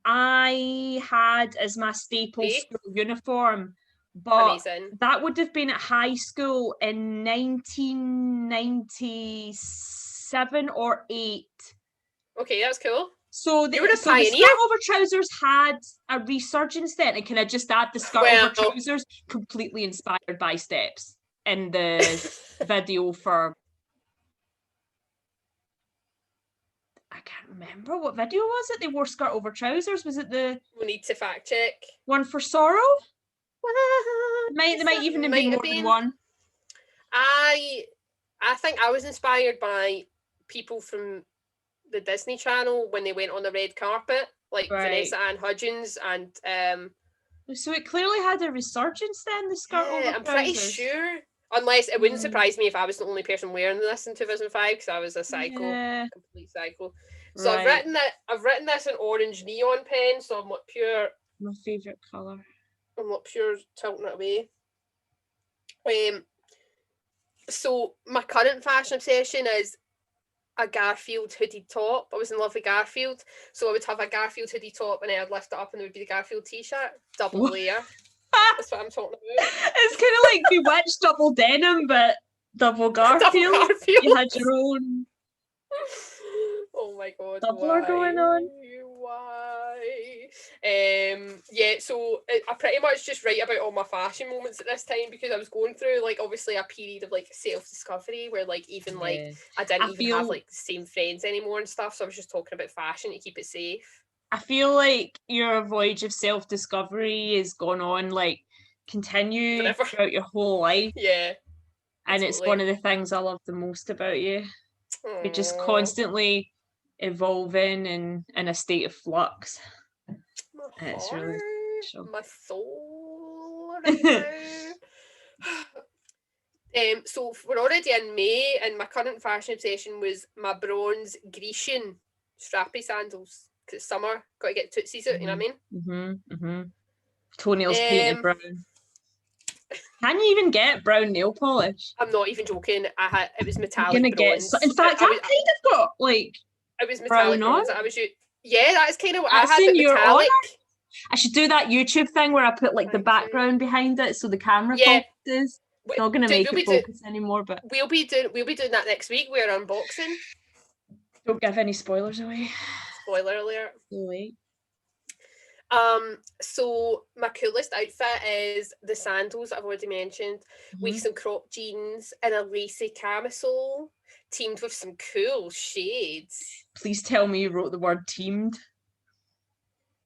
I had as my staple school uniform. But that would have been at high school in 1997 or 8. Okay, that's cool. So the skirt over trousers had a resurgence then, and can I just add the skirt over trousers completely inspired by Steps in the video for, I can't remember what video was it. They wore skirt over trousers. Was it the? We need to fact check. One for Sorrow. There might even have been more than one. I think I was inspired by people from the Disney Channel when they went on the red carpet, like Vanessa Ann Hudgens and So it clearly had a resurgence then, the skirt over I'm pretty sure. Unless it wouldn't surprise me if I was the only person wearing this in 2005, because I was a psycho, complete psycho. So I've written this in orange neon pen, so I'm like pure. My favourite colour. I'm not pure tilting it away. So my current fashion obsession is a Garfield hoodie top. I was in love with Garfield, so I would have a Garfield hoodie top, and then I'd lift it up, and it would be the Garfield t-shirt, double layer. That's what I'm talking about. It's kind of like Bewitched double denim, but double Garfield. You had your own. Oh my god! Doubler going on. Why? So I pretty much just write about all my fashion moments at this time, because I was going through like obviously a period of like self-discovery where like even like I didn't even have like the same friends anymore and stuff, so I was just talking about fashion to keep it safe. I feel like your voyage of self-discovery is going on like continue throughout your whole life. Yeah. And it's one of the things I love the most about you. Aww. You're just constantly evolving and in a state of flux. It's really special. My soul right now. So we're already in May, and my current fashion obsession was my bronze Grecian strappy sandals. Because it's summer, got to get tootsies out, you know what I mean? Toenails painted brown. Can you even get brown nail polish? I'm not even joking. It was metallic bronze. In fact, I kind of got like it was metallic brown bronze. That is kind of what I had. Metallic. I should do that YouTube thing where I put like the background behind it, so the camera focuses. It's not going to make it focus anymore, but we'll be doing that next week. We're unboxing. Don't give any spoilers away. Spoiler alert. Wait. So my coolest outfit is the sandals I've already mentioned, with some cropped jeans and a lacy camisole, teamed with some cool shades. Please tell me you wrote the word teamed.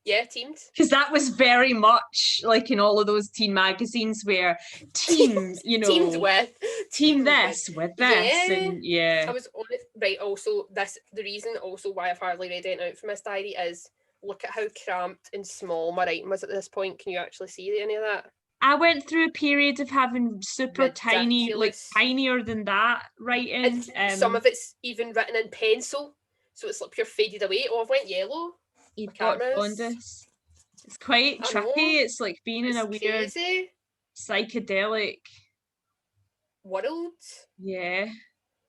Yeah, teamed. Because that was very much like in all of those teen magazines where team, you know, team this with this, and I was on it. Right. Also, the reason also why I've hardly read anything out from this diary is look at how cramped and small my writing was at this point. Can you actually see any of that? I went through a period of having super tiny, like tinier than that writing. Some of it's even written in pencil, so it's like pure faded away. Oh, I've went yellow. You've got It's quite trippy. It's like being in a weird psychedelic world. Yeah.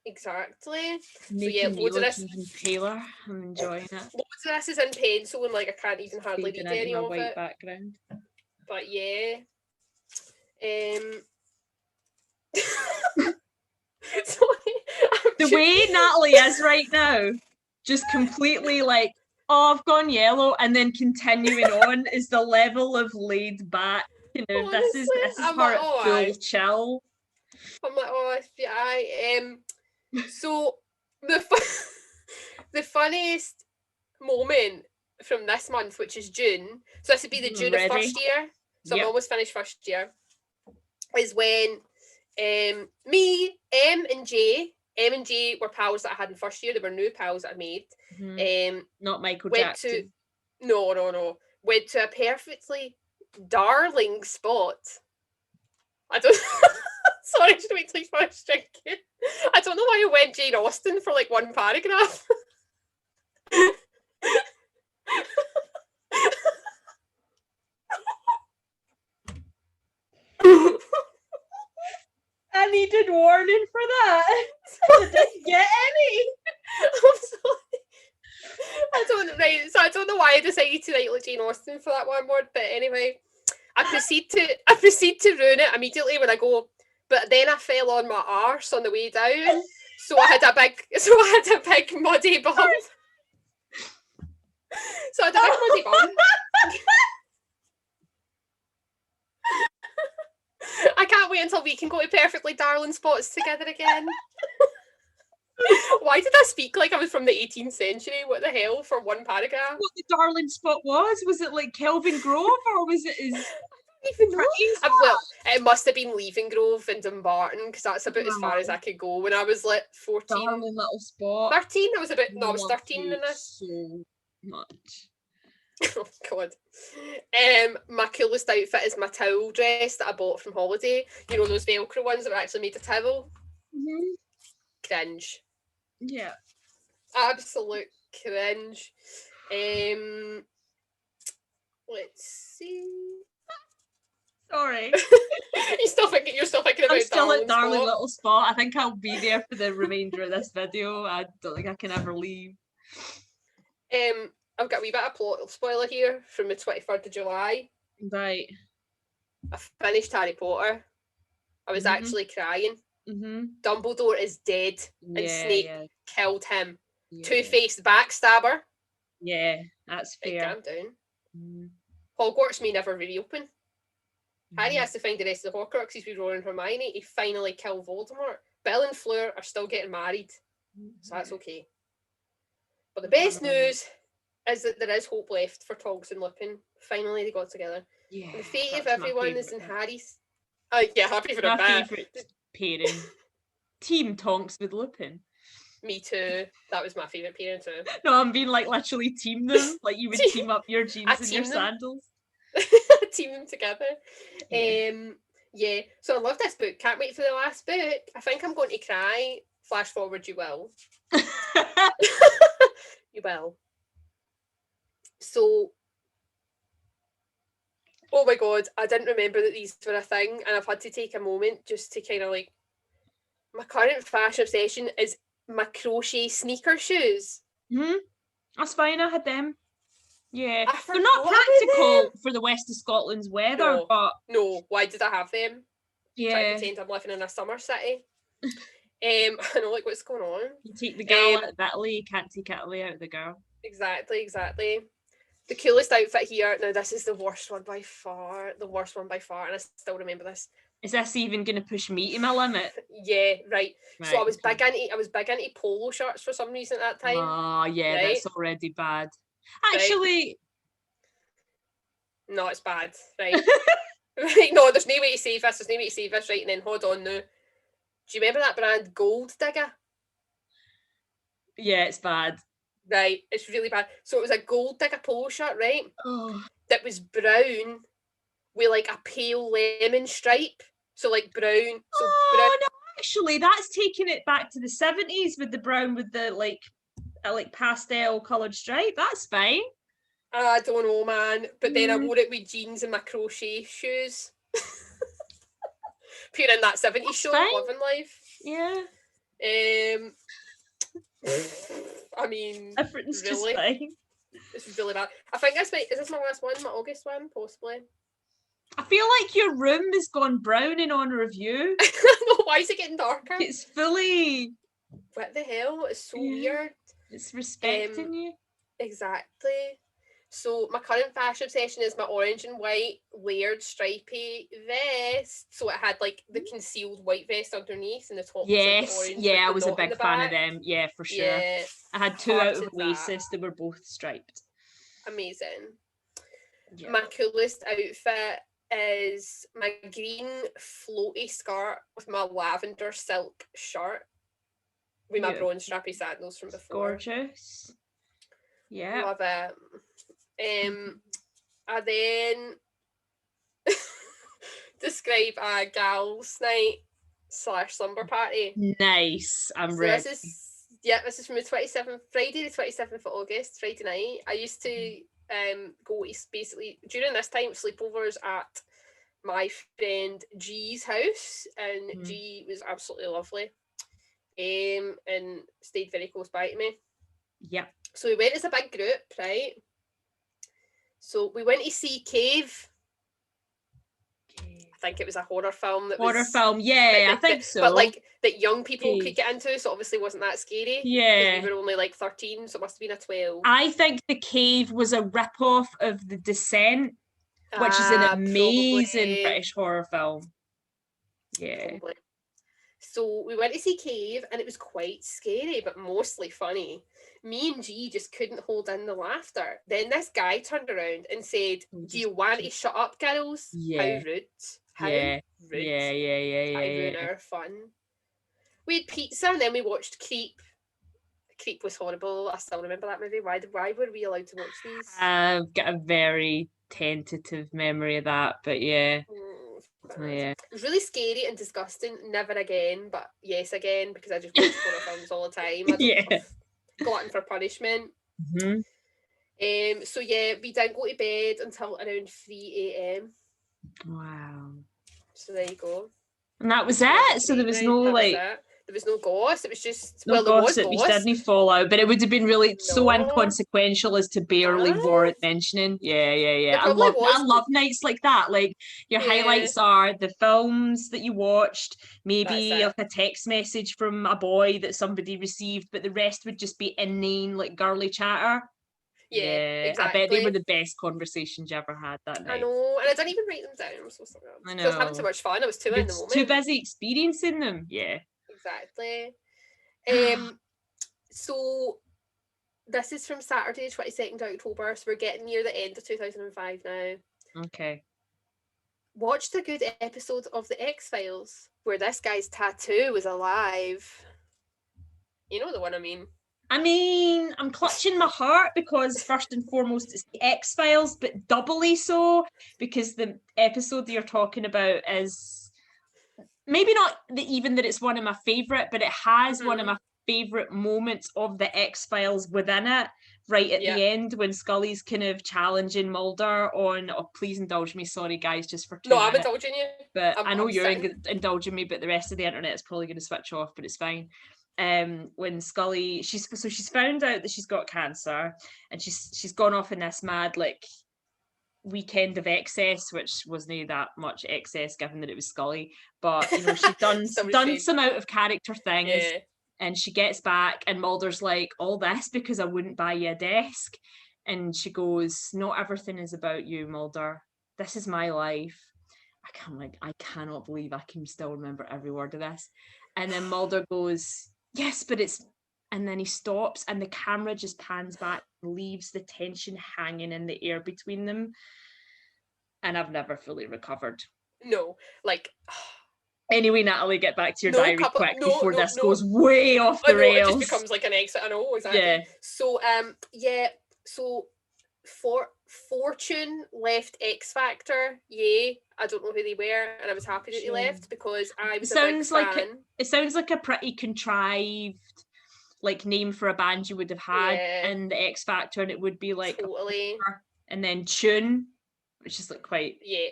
Exactly. Making me loads of look this. even paler. I'm enjoying it. Loads of this is in pencil and like I can't even hardly Fading read into any my of white it. background. But yeah. Sorry. The way Natalie is right now, just completely like, oh, I've gone yellow, and then continuing on is the level of laid back. You know, this is I'm her like, at full chill. I'm like, oh, I So the the funniest moment from this month, which is June, so this would be the June of first year, so I'm almost finished first year, is when me, M and J were pals that I had in first year. They were new pals that I made. Not Michael Jackson. No. Went to a perfectly darling spot. I don't. Sorry, just wait till you finish drinking. I don't know why I went Jane Austen for like one paragraph. I needed warning for that. I didn't get any. I'm sorry. I don't know why I decided to write like Jane Austen for that one word, but anyway, I proceed to ruin it immediately when I go. But then I fell on my arse on the way down, so I had a big muddy bum. So I had a big muddy bum. I can't wait until we can go to perfectly darling spots together again. Why did I speak like I was from the 18th century? What the hell for one paragraph? What the darling spot was it like Kelvin Grove or was it his? I don't even know. Well, it must have been Leaving Grove in Dumbarton because that's about as far as I could go when I was like 14. Darling little spot. 13. I was 13 in this. So much. Oh god. My coolest outfit is my towel dress that I bought from holiday. You know those Velcro ones that were actually made of towel? Mm-hmm. Cringe. Yeah. Absolute cringe. Let's see. Sorry. You're still thinking about I'm still at darling spot. little spot. I think I'll be there for the remainder of this video. I don't think I can ever leave. I've got a wee bit of plot spoiler here from the 23rd of July. Right. I finished Harry Potter. I was actually crying. Dumbledore is dead and Snape killed him. Two-faced backstabber. Yeah, that's fair. Calm down. Hogwarts may never reopen. Harry has to find the rest of the Horcruxes with Ron and Hermione. He finally killed Voldemort. Bill and Fleur are still getting married. So that's okay. But the best news is that there is hope left for Tonks and Lupin. Finally, they got together. Yeah, and the fate of everyone is in Harry's. Yeah, happy for them. My favourite pairing. Team Tonks with Lupin. Me too. That was my favourite pairing too. No, I'm being like literally team them. Like you would team up your jeans and your sandals. Team them together. Yeah. So I love this book. Can't wait for the last book. I think I'm going to cry. Flash forward, you will. You will. So, oh my god, I didn't remember that these were a thing, and I've had to take a moment just to kind of like. My current fashion obsession is my crochet sneaker shoes. That's fine. I had them. Yeah, they're not practical for the west of Scotland's weather, but no. Why did I have them? Yeah, trying to pretend I'm living in a summer city. I know, like, what's going on? You take the girl out of Italy, you can't take Italy out of the girl. Exactly. The coolest outfit here. Now, this is the worst one by far, and I still remember this. Is this even going to push me to my limit? Yeah, right. So I was big into polo shirts for some reason at that time. Oh yeah, right? That's already bad. Actually, no, it's bad. Right. Right. No, there's no way to save this. Right, and then hold on now. Do you remember that brand Gold Digger? Yeah, it's bad. Right, it's really bad. So it was a Gold Digger polo shirt, right? Oh. That was brown with like a pale lemon stripe. So like brown. No, actually, that's taking it back to the 70s with the brown with the like pastel coloured stripe. That's fine. I don't know, man. But then I wore it with jeans and my crochet shoes. Pure in that 70s show, Loving Life. Yeah. I mean, Everything's just really, fine. this is really bad. I think is this my last one, my August one, possibly. I feel like your room has gone browning on review. Why is it getting darker? It's fully. What the hell? It's so weird. It's respecting you. Exactly. So my current fashion obsession is my orange and white layered stripy vest. So it had like the concealed white vest underneath, and the top was like the orange. Yeah, I with was the a knot in big the fan back. of them. Yeah, for sure. Yeah, I had 2 out of hearted Oasis that were both striped. Amazing. Yeah. My coolest outfit is my green floaty skirt with my lavender silk shirt with my bronze strappy sandals from before. Gorgeous. Yeah. Love it. I then describe a gals night / slumber party. Nice. I'm ready. This is from the 27th, Friday the 27th of August, Friday night. I used to go to basically during this time sleepovers at my friend G's house, and G was absolutely lovely. And stayed very close by to me. Yep. So we went as a big group, right? So we went to see Cave. I think it was a horror film. Yeah, I think so. But like that young people could get into, so obviously wasn't that scary. Yeah. We were only like 13, so it must have been a 12. I think The Cave was a rip-off of The Descent, which is an amazing British horror film. Yeah. Probably. So we went to see Cave, and it was quite scary, but mostly funny. Me and G just couldn't hold in the laughter. Then this guy turned around and said, "Do you want to shut up, girls?" Yeah. How rude. How rude. Yeah. I ruin our fun. We had pizza, and then we watched Creep. Creep was horrible. I still remember that movie. Why were we allowed to watch these? I've got a very tentative memory of that, but yeah. It was really scary and disgusting. Never again, but yes again, because I just watch horror films all the time. I don't have glutton for punishment. So yeah, we didn't go to bed until around 3 a.m. Wow. So there you go. And that was it. So there was no there was no goss. It was just there was goss. Which didn't fall out, but it would have been really so inconsequential as to barely warrant mentioning. Yeah. I love nights like that. Like your highlights are the films that you watched, maybe like a text message from a boy that somebody received, but the rest would just be inane like girly chatter. Yeah, exactly. I bet they were the best conversations you ever had that night. I know, and I didn't even write them down. I'm so sorry. I know. I was having so much fun. I was too in the moment. Too busy experiencing them. Yeah. Exactly. So this is from Saturday, 22nd of October. So we're getting near the end of 2005 now. Okay. Watched a good episode of The X-Files where this guy's tattoo was alive. You know the one I mean. I'm clutching my heart because first and foremost it's The X-Files, but doubly so because the episode that you're talking about is maybe not even that it's one of my favourite, but it has one of my favourite moments of The X-Files within it, right at the end when Scully's kind of challenging Mulder on, please indulge me, sorry guys, just for 2 minutes. No, I'm indulging you. But I know you're indulging me, but the rest of the internet is probably going to switch off, but it's fine. When Scully she's found out that she's got cancer, and she's gone off in this mad like weekend of excess, which wasn't that much excess given that it was Scully, but you know she's done some out of character things, and she gets back and Mulder's like, all this because I wouldn't buy you a desk, and she goes, not everything is about you, Mulder, this is my life. I cannot believe I can still remember every word of this. And then Mulder goes, yes, but it's, and then he stops and the camera just pans back, leaves the tension hanging in the air between them. And I've never fully recovered. No, like... Anyway, Natalie, get back to your diary quick before this goes way off the rails. It just becomes like an exit. I know, exactly. Yeah. So, so Fortune left X Factor. Yay. I don't know who they were, and I was happy that they left because I was a big fan. It sounds like a pretty contrived like name for a band you would have had in the X Factor, and it would be like totally. And then Tune, which is like quite yeah,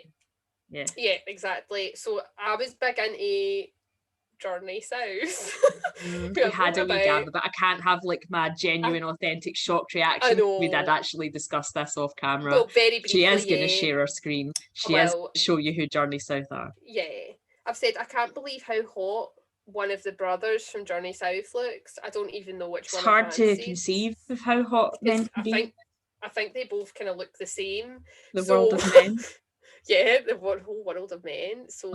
exactly. So I was big into Journey South. We had a wee gab, but I can't have like my genuine, authentic shocked reaction. I know. We did actually discuss this off camera. Well, very briefly, she is going to share her screen. She is going to show you who Journey South are. Yeah. I've said I can't believe how hot one of the brothers from Journey South looks. I don't even know which one. It's hard to conceive of how hot men can be. I think they both kind of look the same. The world of men. Yeah, the whole world of men. So,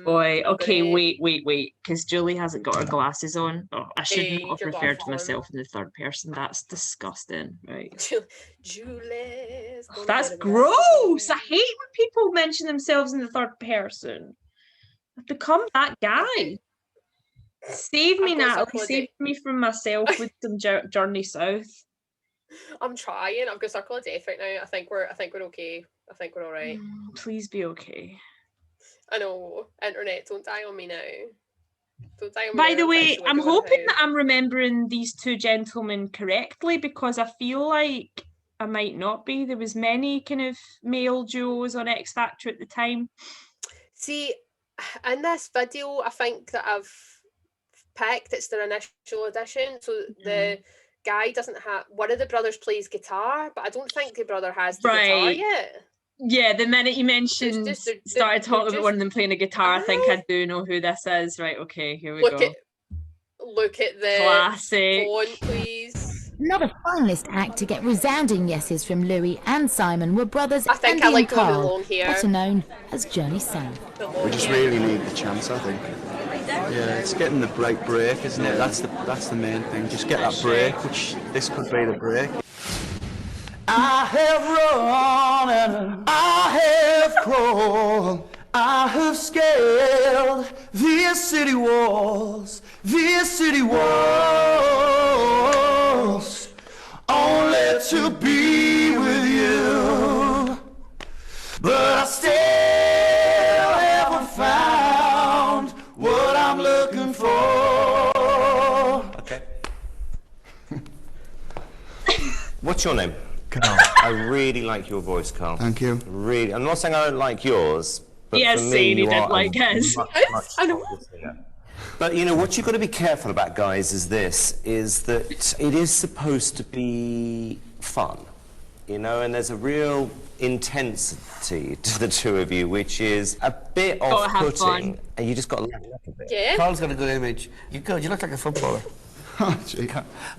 boy, okay, wait, because Julie hasn't got her glasses on. Oh, I should not have referred to myself in the third person. That's disgusting, right? Julie. That's gross. I hate when people mention themselves in the third person. I've become that guy. Save me, Natalie. Save me from myself with some Journey South. I'm trying. I've got circle of death right now. I think we're okay. I think we're all right. Please be okay. I know. Internet, don't die on me now. Don't die on me. By the way, I'm hoping that I'm remembering these two gentlemen correctly, because I feel like I might not be. There was many kind of male duos on X Factor at the time. See, in this video, I think that I've picked, it's their initial edition. So the guy doesn't have, one of the brothers plays guitar, but I don't think the brother has the guitar yet. Yeah, the minute you mentioned, started talking about one of them playing a guitar, I think I do know who this is. Right, okay, here we go. Look at the classic font, please. Not a finalist act to get resounding yeses from Louis and Simon were brothers I think Andy I like and Carl, long hair. better known as Journey South. We just really need the chance, I think. Yeah, it's getting the break, isn't it? That's the main thing. Just get that break, which this could be the break. I have run and I have crawled, I have scaled these city walls, only to be with you. But I still haven't found what I'm looking for. Okay. What's your name? Carl. I really like your voice, Carl. Thank you. Really. I'm not saying I don't like yours, but yes, for me, you did like his. I know. But you know what you've got to be careful about, guys, is that it is supposed to be fun, you know, and there's a real intensity to the two of you, which is a bit off-putting, and you just got to let it up a bit. Yeah. Carl's got a good image. You look like a footballer. Oh, gee.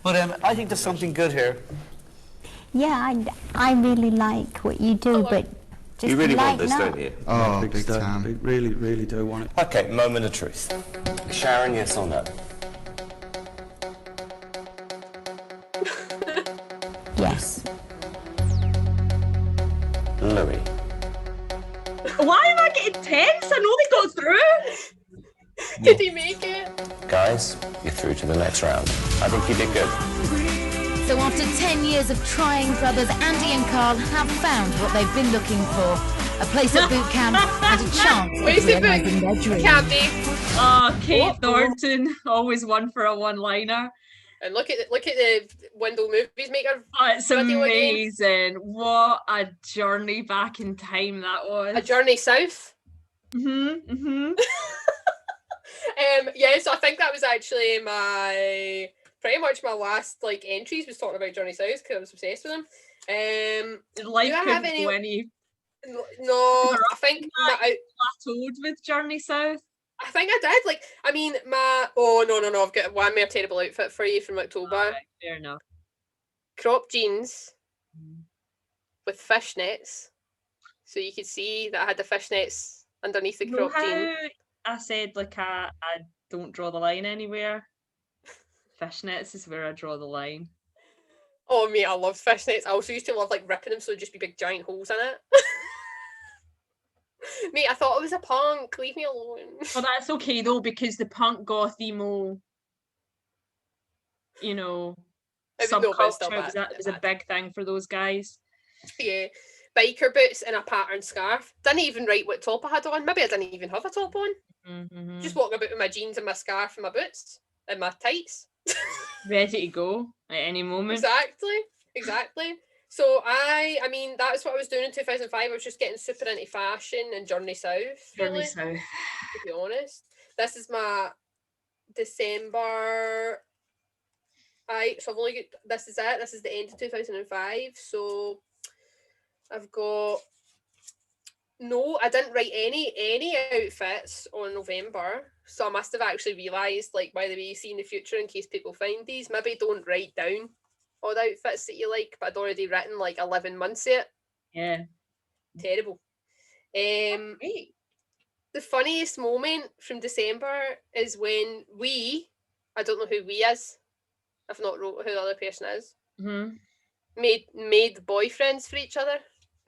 But I think there's something good here. Yeah, I really like what you do, but just You really want like this, not. don't you? Oh, big time. We really, really do want it. Okay, moment of truth. Sharon, yes or no? Yes. Louis. Why am I getting tense? I know they got through. Did he make it? Guys, you're through to the next round. I think you did good. So after 10 years of trying, brothers Andy and Carl have found what they've been looking for. A place at boot camp and a chance Where's of the realising their book? dream. Can't be. Oh, Kate Thornton, always one for a one-liner. And look at the Window Movies Maker. Oh, it's video amazing. again. What a journey back in time that was. A Journey South. Mm-hmm. Yeah, so I think that was actually pretty much my last entries was talking about Journey South because I was obsessed with them. Life do I couldn't have any? go any No, I think plateaued with Journey South. I think I did. No, I've got one more terrible outfit for you from October. Right, fair enough. Crop jeans with fishnets, so you could see that I had the fishnets underneath the crop jean. I said I don't draw the line anywhere. Fishnets is where I draw the line. Oh mate, I love fishnets. I also used to love ripping them so there'd just be big giant holes in it. Mate, I thought it was a punk. Leave me alone. Well, that's okay though, because the punk goth emo, subculture was a big thing for those guys. Yeah. Biker boots and a patterned scarf. Didn't even write what top I had on. Maybe I didn't even have a top on. Mm-hmm. Just walking about with my jeans and my scarf and my boots and my tights. Ready to go at any moment. Exactly. So I mean, that's what I was doing in 2005. I was just getting super into fashion and Journey South. Really, Journey South. to be honest. This is my December. So I've only got, this is it. This is the end of 2005. So I've got, no, I didn't write any outfits on November. So I must have actually realised, like, by the way, you see in the future, in case people find these, maybe don't write down all the outfits that you like, but I'd already written like 11 months of it. Yeah. Terrible. Great. The funniest moment from December is when I don't know who we is, I've not wrote who the other person is, made boyfriends for each other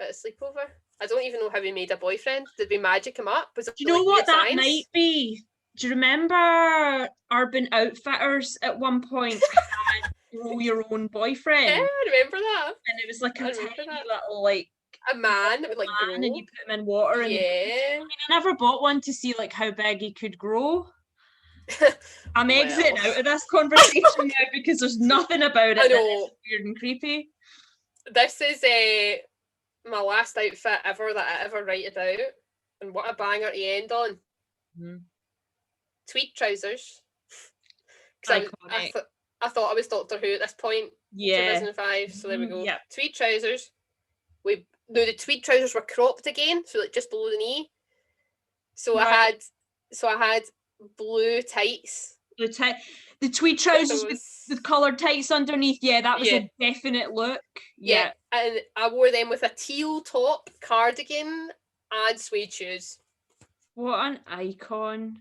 at a sleepover. I don't even know how we made a boyfriend. Did we magic him up? Was it, do you know like, what that science? might be? Do you remember Urban Outfitters at one point had grow your own boyfriend? Yeah, I remember that. And it was like a I tiny remember that. little like A man that would like grow. and you put him in water. And Yeah. I never bought one to see like how big he could grow. I'm exiting out of this conversation now because there's nothing about it I that know. is weird and creepy. This is my last outfit ever that I ever write about, and what a banger to end on. Tweed trousers. Because I thought I was Doctor Who at this point. Yeah. 2005. So there we go. Yep. Tweed trousers. The tweed trousers were cropped again, so like just below the knee. So Right. I had blue tights. The tweed trousers with the coloured tights underneath. Yeah, that was a definite look. Yeah. And I wore them with a teal top, cardigan, and suede shoes. What an icon.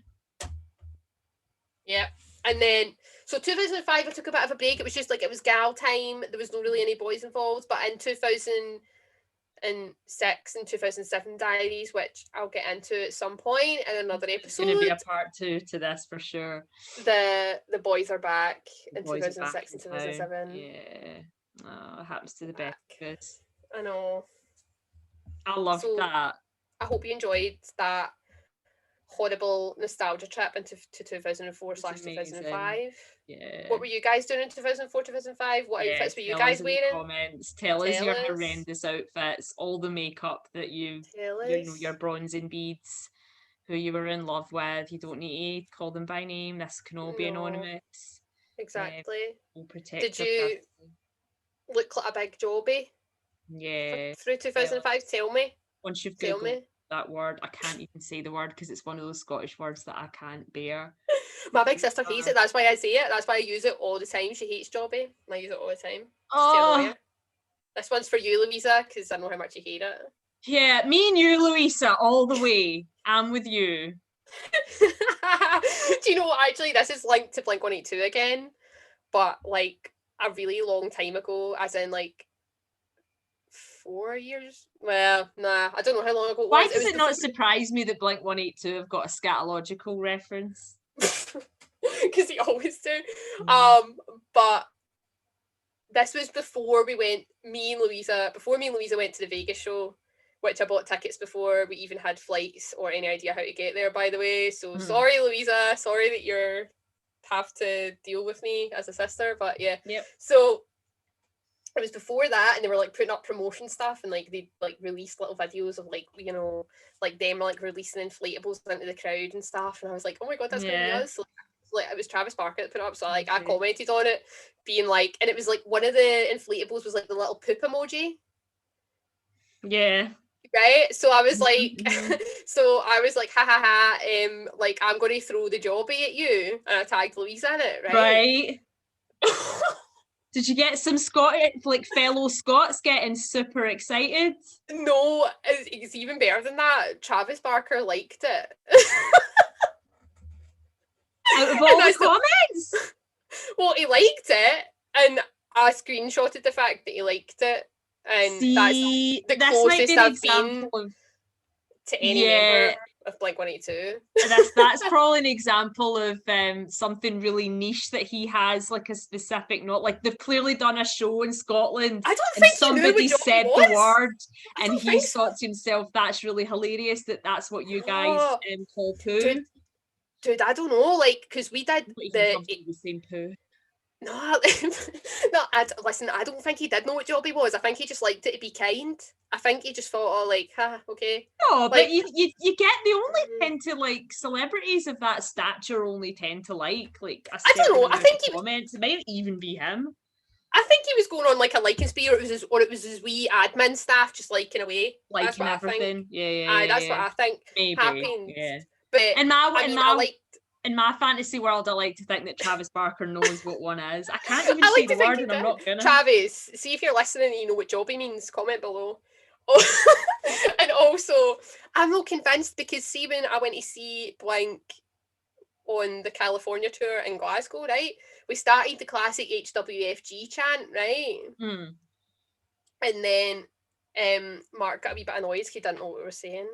Yeah. And then, so 2005, I took a bit of a break. It was just like, it was gal time. There was not really any boys involved. But in 2006 and 2007 diaries, which I'll get into at some point in another episode. It's going to be a part 2 to this for sure. The boys are back in Boys 2006 and 2007. Yeah. Oh, it happens to the best of us. I know. I loved that. I hope you enjoyed that horrible nostalgia trip into 2004/2005. Yeah. What were you guys doing in 2004, 2005? What outfits were you guys wearing? Comments. Tell us your horrendous outfits, all the makeup that you know, your bronzing beads, who you were in love with. You don't need to call them by name. This can all be anonymous. Exactly. We'll protect. Did you look like a big jobby? Yeah. Through 2005, tell me. Once you've googled that word, I can't even say the word because it's one of those Scottish words that I can't bear. My big sister hates it. That's why I say it. That's why I use it all the time. She hates jobby. I use it all the time. Oh. This one's for you, Louisa, because I know how much you hate it. Yeah, me and you, Louisa, all the way. I'm with you. Do you know what? Actually, this is linked to Blink-182 again, but like a really long time ago, as in like 4 years. Well, nah, I don't know how long ago it was. Why does it not surprise me that Blink-182 have got a scatological reference? Because they always do. But this was before me and Louisa went to the Vegas show, which I bought tickets before we even had flights or any idea how to get there, by the way. So sorry, Louisa. Sorry that you have to deal with me as a sister, but yeah. Yep. So it was before that, and they were like putting up promotion stuff, and like they like released little videos of like, you know, like them like releasing inflatables into the crowd and stuff, and I was like, oh my god, that's gonna be us. Like it was Travis Barker that put it up, so like I commented on it, being like, and it was like one of the inflatables was like the little poop emoji. Yeah. Right, so I was like, ha ha ha, like I'm going to throw the jobby at you, and I tagged Louisa in it, right? Did you get some fellow Scots getting super excited? No, it's even better than that. Travis Barker liked it. Out of all the comments? Well, he liked it, and I screenshotted the fact that he liked it. And that's the closest I've been to any member of Blink-182. That's probably an example of something really niche that he has, like a specific note. Like they've clearly done a show in Scotland, I don't think somebody said the word, and he thought to himself, "That's really hilarious. That's what you guys call poo." Dude, I don't know, like, because we did the same poo. No, no. Listen, I don't think he did know what job he was. I think he just liked it to be kind. I think he just thought, oh, like, okay. No, Like, but you get, they only tend to, like, celebrities of that stature only tend to like a I don't know, certain I think amount of comments. It might even be him. I think he was going on like a liking spree, or it was his wee admin staff just liking away. That's Liking what everything. I think. Yeah. That's what I think Maybe. happened. Yeah. But In my fantasy world, I like to think that Travis Barker knows what one is. I can't even I say like the to think word, he and I'm did. not gonna. Travis, see if you're listening and you know what job he means, comment below. Oh, and also, I'm not convinced, because see, when I went to see Blink on the California tour in Glasgow, right, we started the classic HWFG chant, right? And then Mark got a wee bit annoyed because he didn't know what we were saying.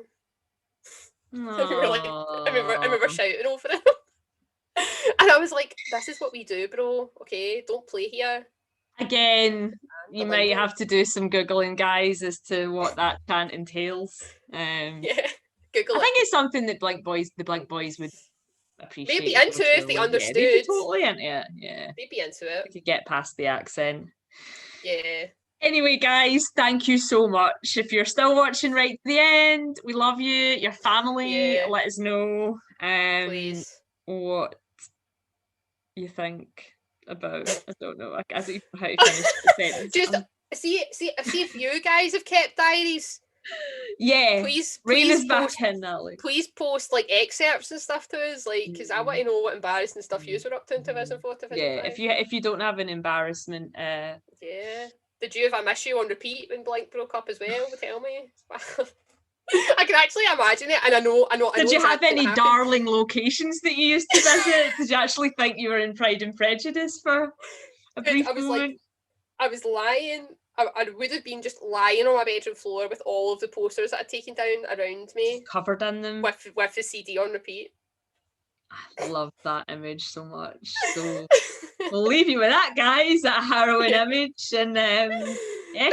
I remember shouting over him. And I was like, this is what we do, bro. Okay, don't play here. Again, you might have to do some Googling, guys, as to what that chant entails. Yeah, Google I it. think it's something that the Blink Boys would appreciate. Maybe into it if they understood. Yeah, they'd be totally into it. Yeah. They'd be into it. We could get past the accent. Yeah. Anyway, guys, thank you so much. If you're still watching right to the end, we love you. Your family, let us know please what you think about. I don't know. I don't even know how to finish the sentence. Just see if you guys have kept diaries. Yeah, please Raina's post, back in, Natalie. Please post like excerpts and stuff to us, like, because I want to know what embarrassing stuff you were up to in 2004, 2005. Yeah, if you don't have an embarrassment, yeah. Did you have a miss you on repeat when Blink broke up as well? Tell me. I can actually imagine it, and I know. Did you have any darling locations that you used to visit? Did you actually think you were in Pride and Prejudice for a brief moment? I was lying. I would have been just lying on my bedroom floor with all of the posters that I'd taken down around me, just covered in them, with the CD on repeat. I love that image so much. So we'll leave you with that, guys. That harrowing image, and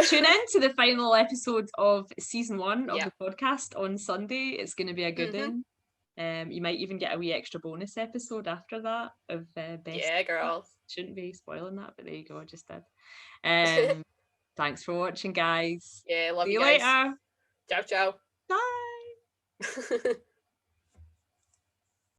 tune in to the final episode of season 1 of the podcast on Sunday. It's going to be a good one. You might even get a wee extra bonus episode after that of best. Yeah, girl. Shouldn't be spoiling that, but there you go. I just did. Thanks for watching, guys. Yeah, love See you guys. Later. Ciao, ciao. Bye.